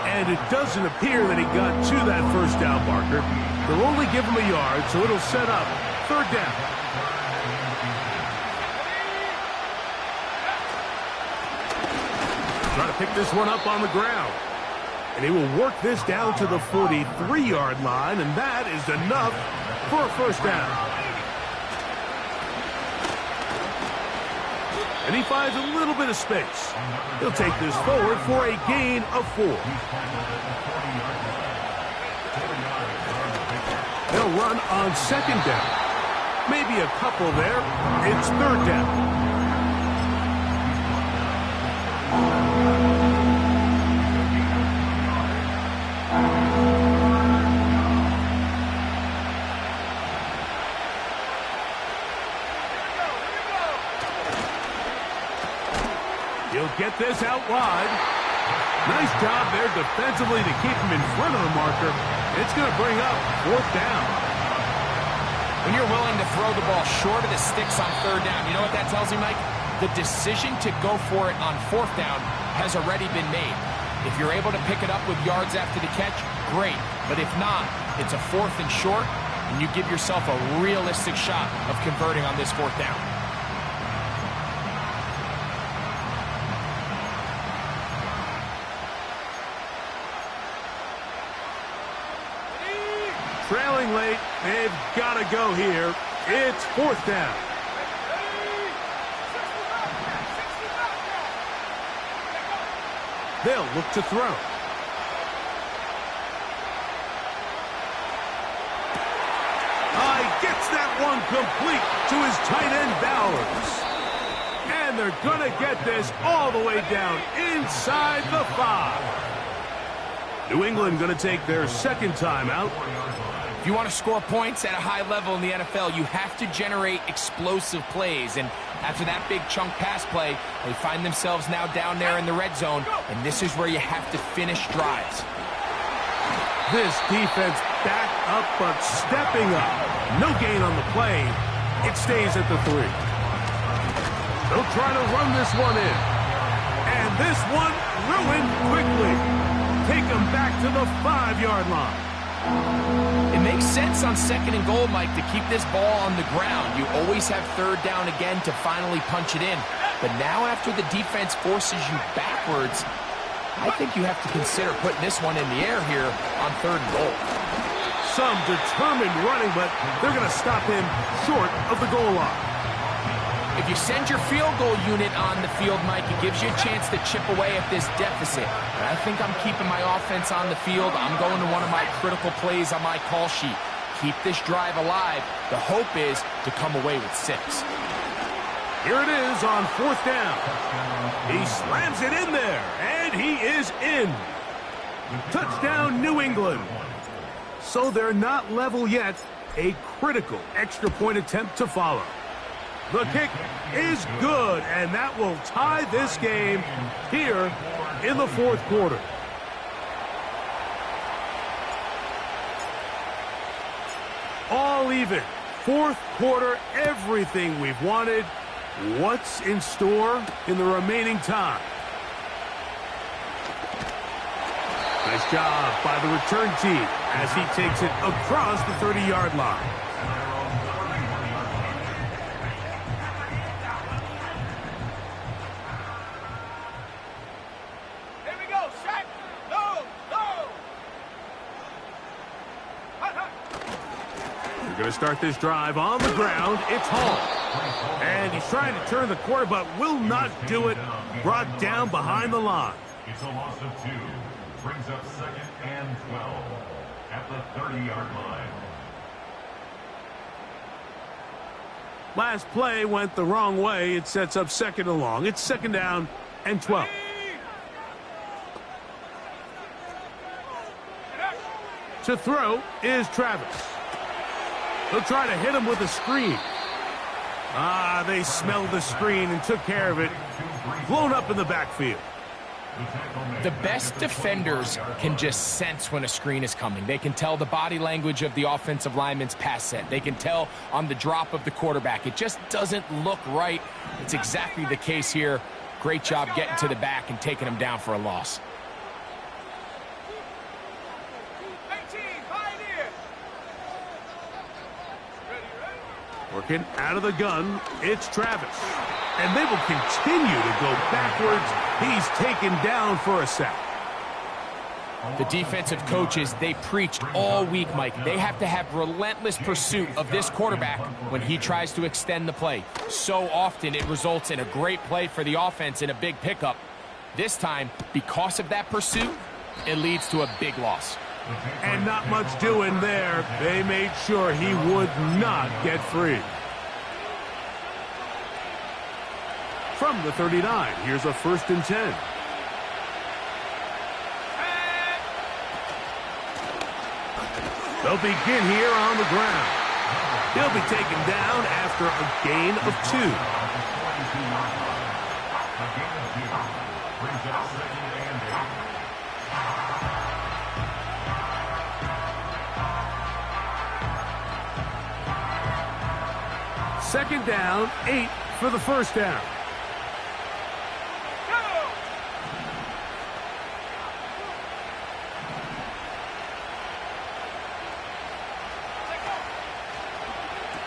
And it doesn't appear that he got to that first down marker. They'll only give him a yard, so it'll set up third down. Trying to pick this one up on the ground. And he will work this down to the 43-yard line, and that is enough for a first down. And he finds a little bit of space. He'll take this forward for a gain of 4. They'll run on second down. Maybe a couple there. It's third down. He'll get this out wide. Nice job there defensively to keep him in front of the marker. It's going to bring up fourth down. When you're willing to throw the ball short of the sticks on third down, you know what that tells me, Mike? The decision to go for it on fourth down has already been made. If you're able to pick it up with yards after the catch, great. But if not, it's a fourth and short, and you give yourself a realistic shot of converting on this fourth down. Trailing late, they've got to go here. It's fourth down. They'll look to throw. He gets that one complete to his tight end Bowers. And they're going to get this all the way down inside the 5. New England going to take their second timeout. If you want to score points at a high level in the NFL, you have to generate explosive plays. And after that big chunk pass play, they find themselves now down there in the red zone, and this is where you have to finish drives. This defense back up, but stepping up. No gain on the play. It stays at the 3. They'll try to run this one in. And this one ruined quickly. Take them back to the 5-yard line. It makes sense on 2nd and goal, Mike, to keep this ball on the ground. You always have 3rd down again to finally punch it in. But now after the defense forces you backwards, I think you have to consider putting this one in the air here on 3rd and goal. Some determined running, but they're going to stop him short of the goal line. If you send your field goal unit on the field, Mike, it gives you a chance to chip away at this deficit. But I think I'm keeping my offense on the field. I'm going to one of my critical plays on my call sheet. Keep this drive alive. The hope is to come away with 6. Here it is on 4th down. He slams it in there, and he is in. Touchdown, New England. So they're not level yet. A critical extra point attempt to follow. The kick is good, and that will tie this game here in the 4th quarter. All even. 4th quarter, everything we've wanted. What's in store in the remaining time? Nice job by the return team as he takes it across the 30-yard line. Here we go. Set. Go. Go. We're going to start this drive on the ground. It's home. And he's trying to turn the corner, but will not do it. Brought down behind the line. It's a loss of 2. Brings up 2nd and 12 at the 30-yard line. Last play went the wrong way. It sets up 2nd and long. It's 2nd down and 12. To throw is Travis. They'll try to hit him with a screen. They smelled the screen and took care of it. Blown up in the backfield. The best defenders can just sense when a screen is coming. They can tell the body language of the offensive lineman's pass set. They can tell on the drop of the quarterback. It just doesn't look right. It's exactly the case here. Great job getting to the back and taking him down for a loss. Working out of the gun, it's Travis. And they will continue to go backwards. He's taken down for a sack. The defensive coaches, they preached all week, Mike. They have to have relentless pursuit of this quarterback when he tries to extend the play. So often it results in a great play for the offense and a big pickup. This time, because of that pursuit, it leads to a big loss. And not much doing there. They made sure he would not get free. From the 39, here's a 1st and 10. They'll begin here on the ground. He'll be taken down after a gain of 2. Brings up 2nd and 8. 2nd down, 8 for the 1st down.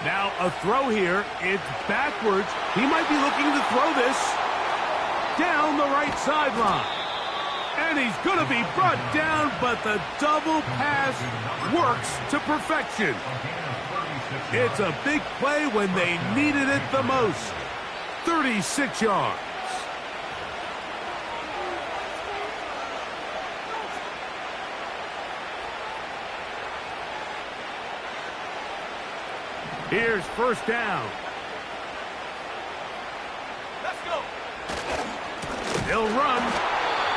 Now a throw here. It's backwards. He might be looking to throw this down the right sideline. And he's going to be brought down, but the double pass works to perfection. It's a big play when they needed it the most. 36 yards. Here's 1st down. Let's go. They'll run.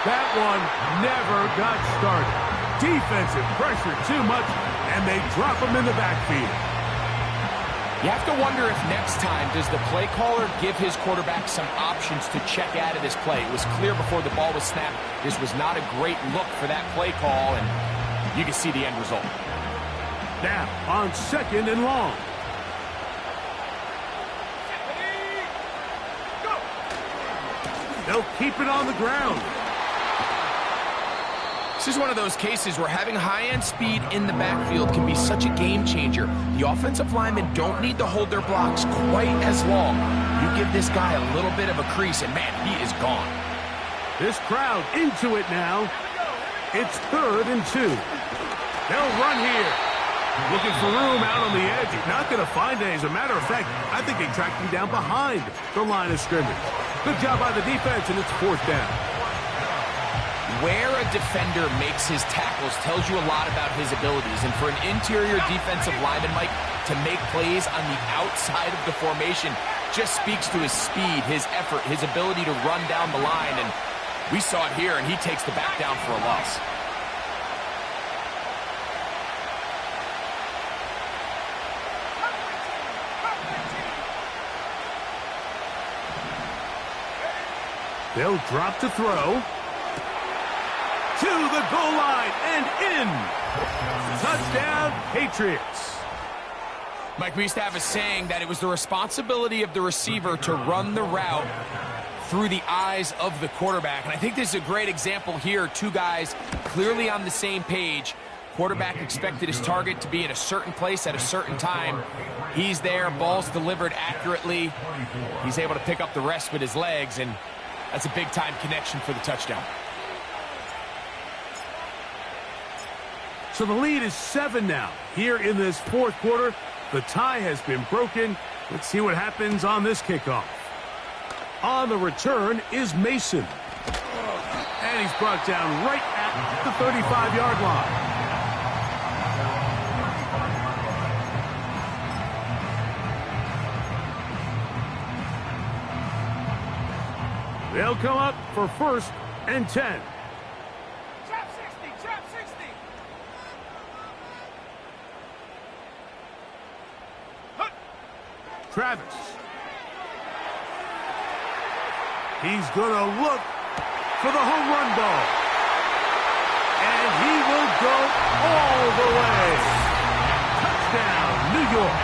That one never got started. Defensive pressure too much, and And they drop him in the backfield. You have to wonder if next time, does the play caller give his quarterback some options to check out of this play? It was clear before the ball was snapped, this was not a great look for that play call, and you can see the end result. Now, on 2nd and long. They'll keep it on the ground. This is one of those cases where having high-end speed in the backfield can be such a game changer. The offensive linemen don't need to hold their blocks quite as long. You give this guy a little bit of a crease, and man, he is gone. This crowd into it now. It's 3rd and 2. They'll run here. Looking for room out on the edge. Not going to find it. As a matter of fact, I think they tracked him down behind the line of scrimmage. Good job by the defense, and it's 4th down. Where a defender makes his tackles tells you a lot about his abilities. And for an interior defensive lineman, Mike, to make plays on the outside of the formation just speaks to his speed, his effort, his ability to run down the line. And we saw it here, and he takes the back down for a loss. They'll drop to throw. To the goal line and in. Touchdown, Patriots. Mike, we used to have a saying that it was the responsibility of the receiver to run the route through the eyes of the quarterback. And I think this is a great example here. Two guys clearly on the same page. Quarterback expected his target to be in a certain place at a certain time. He's there, ball's delivered accurately. He's able to pick up the rest with his legs, and that's a big-time connection for the touchdown. So the lead is 7 now. Here in this 4th quarter, the tie has been broken. Let's see what happens on this kickoff. On the return is Mason. And he's brought down right at the 35-yard line. They'll come up for 1st and 10. Trap 60, trap 60. Travis. He's going to look for the home run ball. And he will go all the way. Touchdown, New York.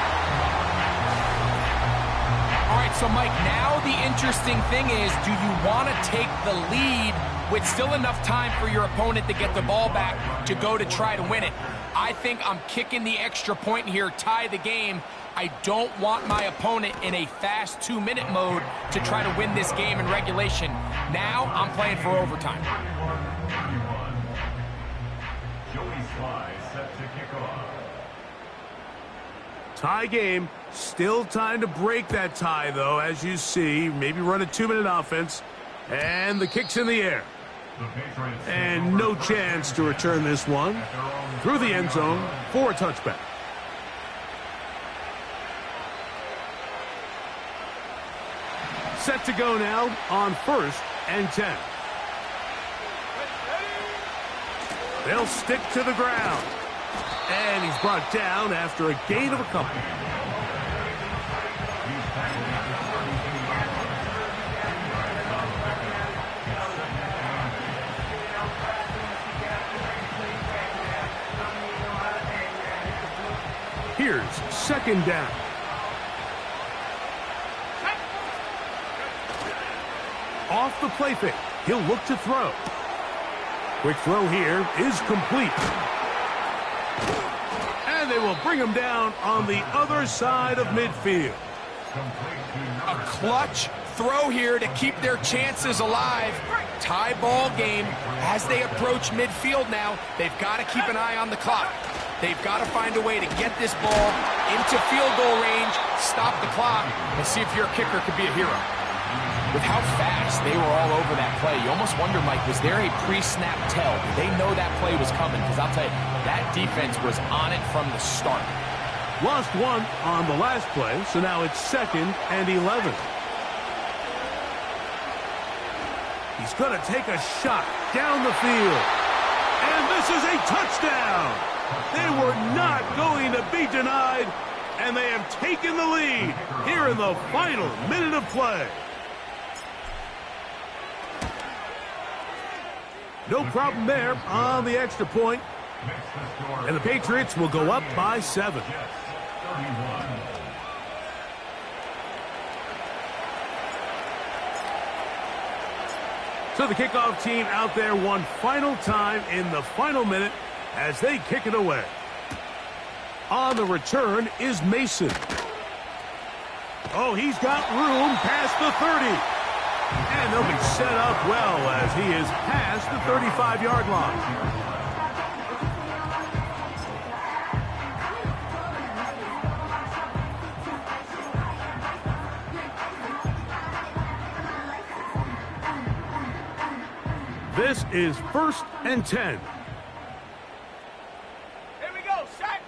All right, so Mike, now the interesting thing is, do you want to take the lead with still enough time for your opponent to get the ball back to go to try to win it? I think I'm kicking the extra point here, tie the game. I don't want my opponent in a fast 2-minute mode to try to win this game in regulation. Now I'm playing for overtime. Tie game. Still time to break that tie, though, as you see. Maybe run a 2-minute offense. And the kick's in the air. And no chance to return this one through the end zone for a touchback. Set to go now on 1st and 10. They'll stick to the ground. And he's brought down after a gain of a couple. Here's 2nd down. Off the play fake. He'll look to throw. Quick throw here is complete. And they will bring him down on the other side of midfield. A clutch throw here to keep their chances alive. Tie ball game as they approach midfield now. They've got to keep an eye on the clock. They've got to find a way to get this ball into field goal range, stop the clock, and see if your kicker could be a hero. With how fast they were all over that play, you almost wonder, Mike, was there a pre-snap tell? Did they know that play was coming? Because I'll tell you, that defense was on it from the start. Lost one on the last play, so now it's 2nd and 11. He's going to take a shot down the field. And this is a touchdown. They were not going to be denied, and they have taken the lead here in the final minute of play. No problem there on the extra point. And the Patriots will go up by 7. So the kickoff team out there one final time in the final minute as they kick it away. On the return is Mason. Oh, he's got room past the 30. And they'll be set up well as he is past the 35-yard line. This is 1st and 10. Here we go, set.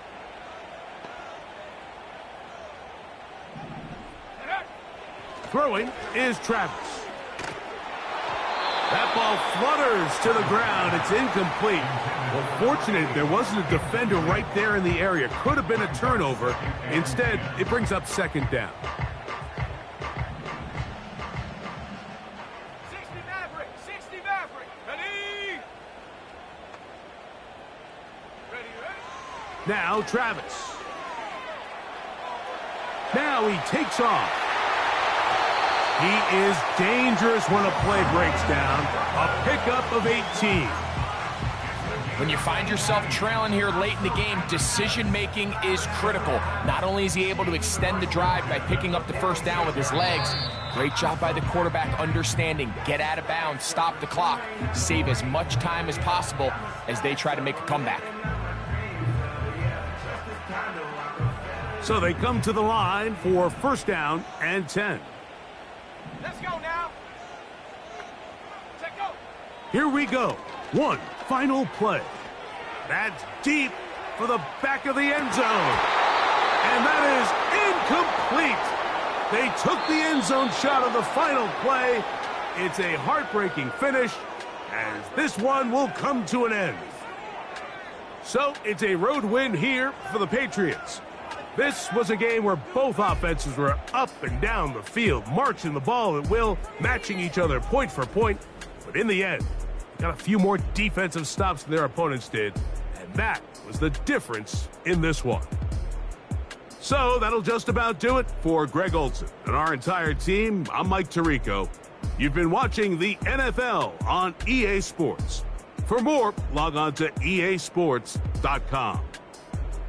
Throwing is Travis. That ball flutters to the ground. It's incomplete. Well, fortunate there wasn't a defender right there in the area. Could have been a turnover. Instead, it brings up 2nd down. 60 Maverick, 60 Maverick. Ready? Ready, ready? Now Travis. Now he takes off. He is dangerous when a play breaks down. A pickup of 18. When you find yourself trailing here late in the game, decision-making is critical. Not only is he able to extend the drive by picking up the 1st down with his legs, great job by the quarterback understanding, get out of bounds, stop the clock, save as much time as possible as they try to make a comeback. So they come to the line for 1st down and 10. Let's go now. Check go. Here we go. One final play. That's deep for the back of the end zone. And that is incomplete. They took the end zone shot on the final play. It's a heartbreaking finish, as this one will come to an end. So it's a road win here for the Patriots. This was a game where both offenses were up and down the field, marching the ball at will, matching each other point for point. But in the end, they got a few more defensive stops than their opponents did, and that was the difference in this one. So that'll just about do it for Greg Olson and our entire team. I'm Mike Tirico. You've been watching the NFL on EA Sports. For more, log on to easports.com.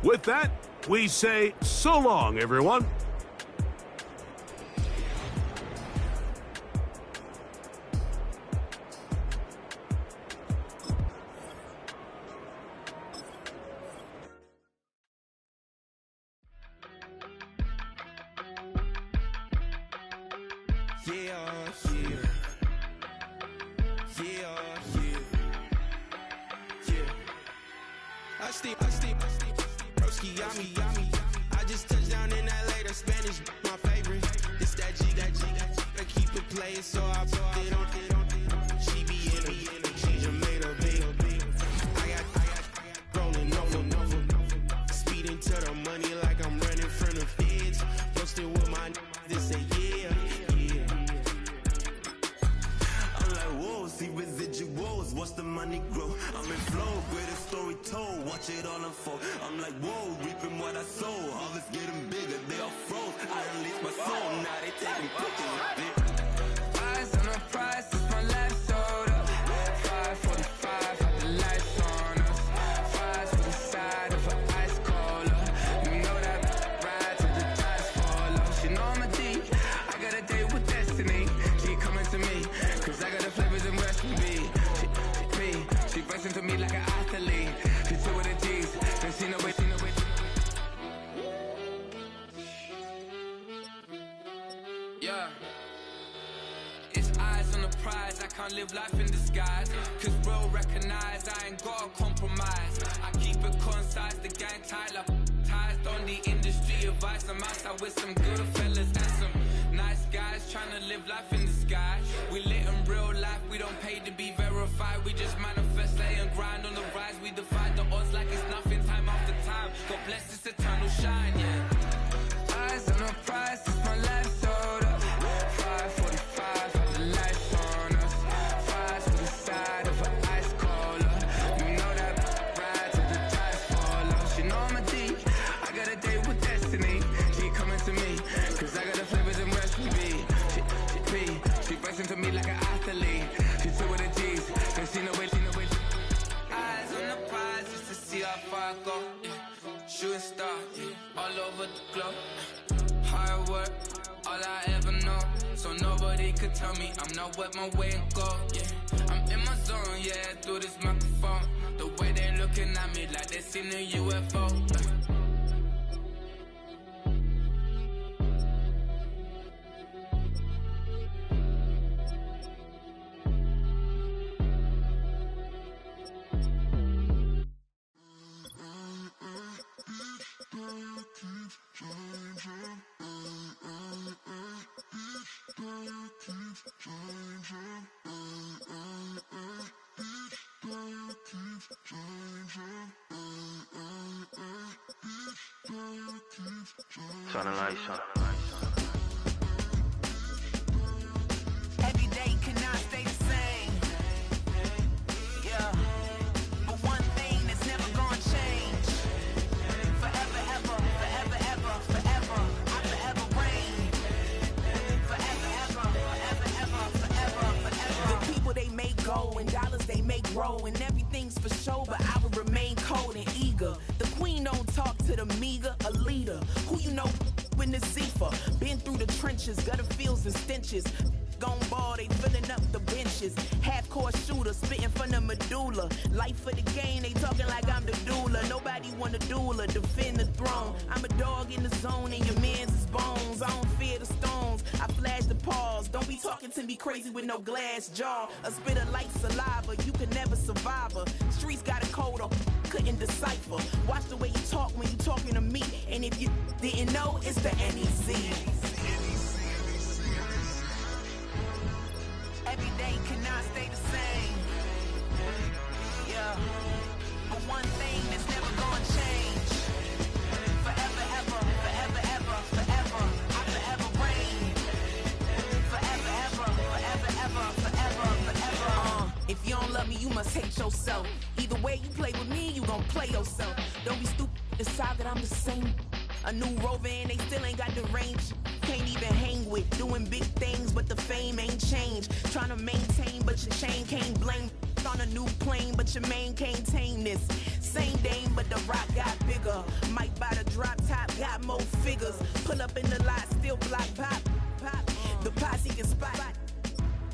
With that, we say so long, everyone. I just touched down in LA, the Spanish, my favorite. This that G, I keep it playing, so I put it on. She be in it, she just made a big. I got rolling over, speeding to the money like I'm running from the feds. Posted with my this say yeah. I'm like, whoa, see residuals, watch the money grow. I'm in flow, greatest story told, watch it all unfold. I'm like, whoa, reaping what I sow. Harvest getting bigger, they all froze. I release my soul, now they taking pictures of it. Eyes on the prize, it's my last soda. 5:45, had the lights on us. Fries with the side of an ice cola. You know that ride till the tires fall off. She know I'm a D, I got a date with destiny. Keep coming to me, cause I got the flavors and recipe. She pressing to me like an athlete. She two with the G's, and she know it. Yeah. It's eyes on the prize, I can't live life in disguise. Cause real recognize I ain't gotta compromise. I keep it concise, the gang tight like ties on the industry advice. I'm outside with some good fellas and some nice guys trying to live life in the sky. We lit in real life, we don't pay to be verified. We just manifest, lay and grind on the rise. We defy the odds like it's nothing. Time to leave. She took with the G's, and she know it. Eyes on the prize just to see how far I go. Shooting star, all over the globe. Hard work, all I ever know. So nobody could tell me I'm not wet my way and go. Yeah, I'm in my zone, yeah, through this microphone. The way they looking at me like they seen a UFO. Turn the lights on. Every day cannot stay the same. Yeah. But one thing that's never gonna change. Forever, ever, forever, ever, forever. I forever reign. Forever, ever, forever, ever, forever, forever. The people they make go and dollars they make grow. And everything's for show, but I will remain cold and eager. The queen don't talk to the meager, a leader. Who you know in the Zephyr? Been through the trenches, gutter fields and stenches. Gone ball, they filling up the benches. Half-court shooter, spitting from the medulla. Life for the game, they talking like I'm the doula. Nobody want a doula, defend the throne. I'm a dog in the zone and your man's is bones. I don't fear the stones, I flash the paws. Don't be talking to me crazy with no glass jaw. A spit of light saliva, you can never survive her. Streets got a code up, couldn't decipher. Watch the way you talk when you talking to me. And if you didn't know, it's the NEC. Every day cannot stay the same. Yeah. But one thing that's never gonna change. Forever, ever, forever, ever, forever. I forever reign. Forever, ever, forever, ever, forever, forever. If you don't love me, you must hate yourself. Either way you play with me, you gon' play yourself. Don't be stupid, decide that I'm the same. A new rover and they still ain't got the range. Can't even hang with, doing big things, but the fame ain't changed. Trying to maintain, but your chain can't blame. On a new plane, but your main can't tame this. Same dame, but the rock got bigger. Might buy the drop top, got more figures. Pull up in the lot, still block pop, pop. The posse can spot.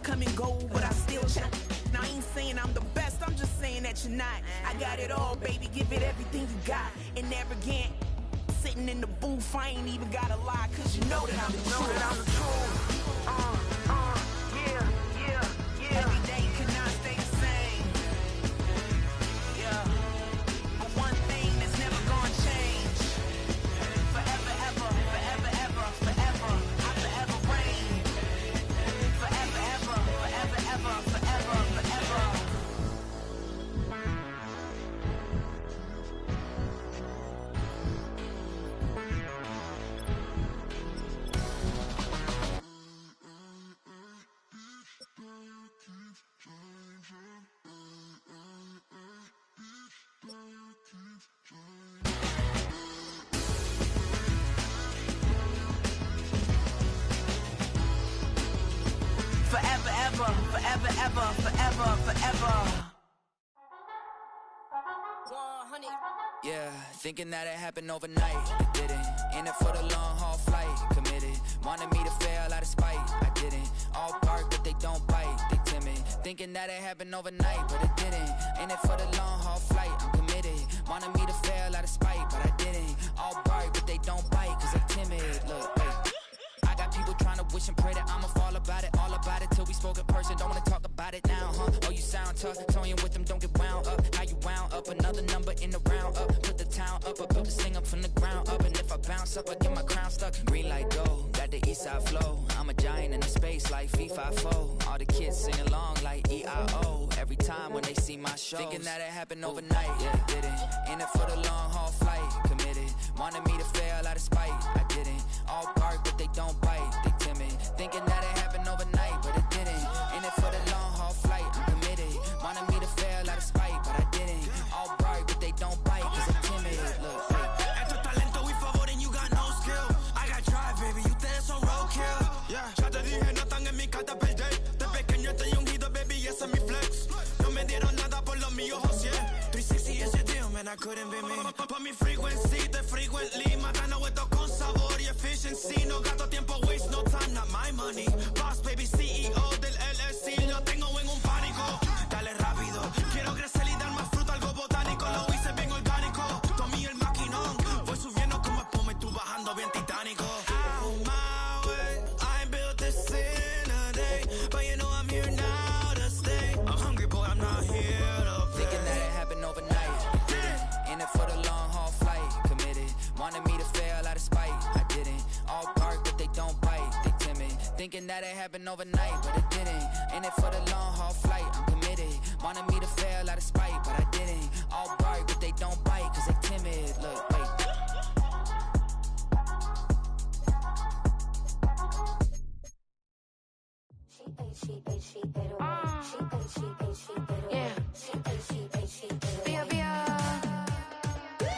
Come and go, but I still check. Now I ain't saying I'm the best, I'm just saying that you're not. I got it all, baby, give it everything you got. And arrogant. Sitting in the booth, I ain't even gotta lie, cause you know that I'm the truth. Yeah. Every day cannot stay the same. Yeah. But one thing that's never gonna change. Forever, ever, forever, ever, forever. I forever reign. Forever, ever, forever, ever, forever, forever. Forever, ever, forever, ever, forever, forever. 100. Yeah, thinking that it happened overnight. It didn't. In it for the long haul flight. Committed. Wanted me to fail out of spite. I didn't. All bark, but they don't bite. They timid. Thinking that it happened overnight, but it didn't. In it for the long haul flight. I'm committed. Wanted me to fail out of spite, but I didn't. All bark, but they don't bite, cause I'm timid. Look, hey. I got people trying to wish and pray that I'ma fall about it, all about it, till we spoke in person, don't wanna talk about it now, huh? Oh, you sound tough, toying with them, don't get wound up. How you wound up, another number in the round up. Put the town up, I built this thing up from the ground up. And if I bounce up, I get my crown stuck. Green light go, got the east side flow. I'm a giant in the space like FIFA4. All the kids sing along like EIO. Every time when they see my show, thinking that it happened overnight, yeah, it didn't. In it for the long haul flight, committed. Wanted me to fail out of spite, I didn't. All bark, but they don't bite, they timid. Thinking that it happened overnight, but it didn't. In it for the long haul flight, I'm committed. Wanted me to fail out of spite, but I didn't. All bark, but they don't bite, cause I'm timid. Look, Esto talento y favor and you got no skill. I got drive, baby, ustedes son roadkill. Yeah, ya te dije, no están en mi carta perder. De pequeño estoy un that couldn't be me. Pa' mi frequency, te frequently. Matando esto con sabor y efficiency. No gasto tiempo, waste no time, not my money. Boss baby, CEO del LLC. Lo tengo en un pánico. Dale rápido, quiero crecer y dar más fruto, algo botánico. Lo hice bien orgánico. Tomé el maquinón. Voy subiendo como espuma y tú bajando bien titánico. Out my way, I ain't built this in a day. But you know I'm here now to stay. I'm hungry, boy, I'm not here to play. Thinking that it happened overnight. Didn't. In it for the long haul flight. Committed. Wanted me to fail out of spite. I didn't. All bark, but they don't bite. They timid. Thinking that it happened overnight, but it didn't. In it for the long haul flight. I'm committed. Wanted me to fail out of spite, but I didn't. All bark, but they don't bite, cause they timid. Look, wait.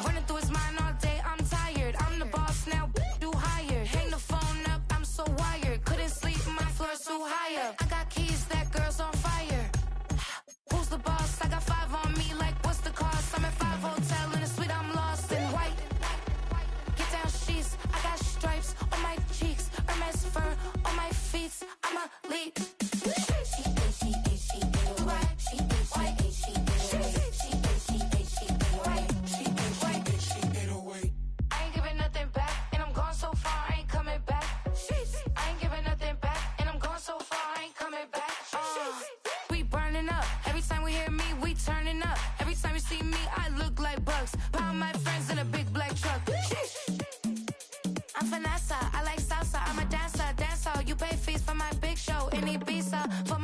Running through his mind all day, I'm tired. I'm the boss now, do higher. Hang the phone up, I'm so wired. Couldn't sleep, my floor's too high up. I got keys, that girl's on fire. Who's the boss? I got 5 on me, like what's the cost? I'm at 5 hotel in a suite, I'm lost in white. Get down sheets, I got stripes on my cheeks, Hermes fur on my feet. I'm a lead. I ain't giving nothing back, and I'm gone so far, I ain't coming back. I ain't giving nothing back, and I'm gone so far, I ain't coming back. We burning up, every time we hear me, we turning up. Every time you see me, I look like bugs. Pound my friends in a big black truck. I'm Vanessa, I like salsa, I'm a dancer, you pay fees for my big show in Ibiza. For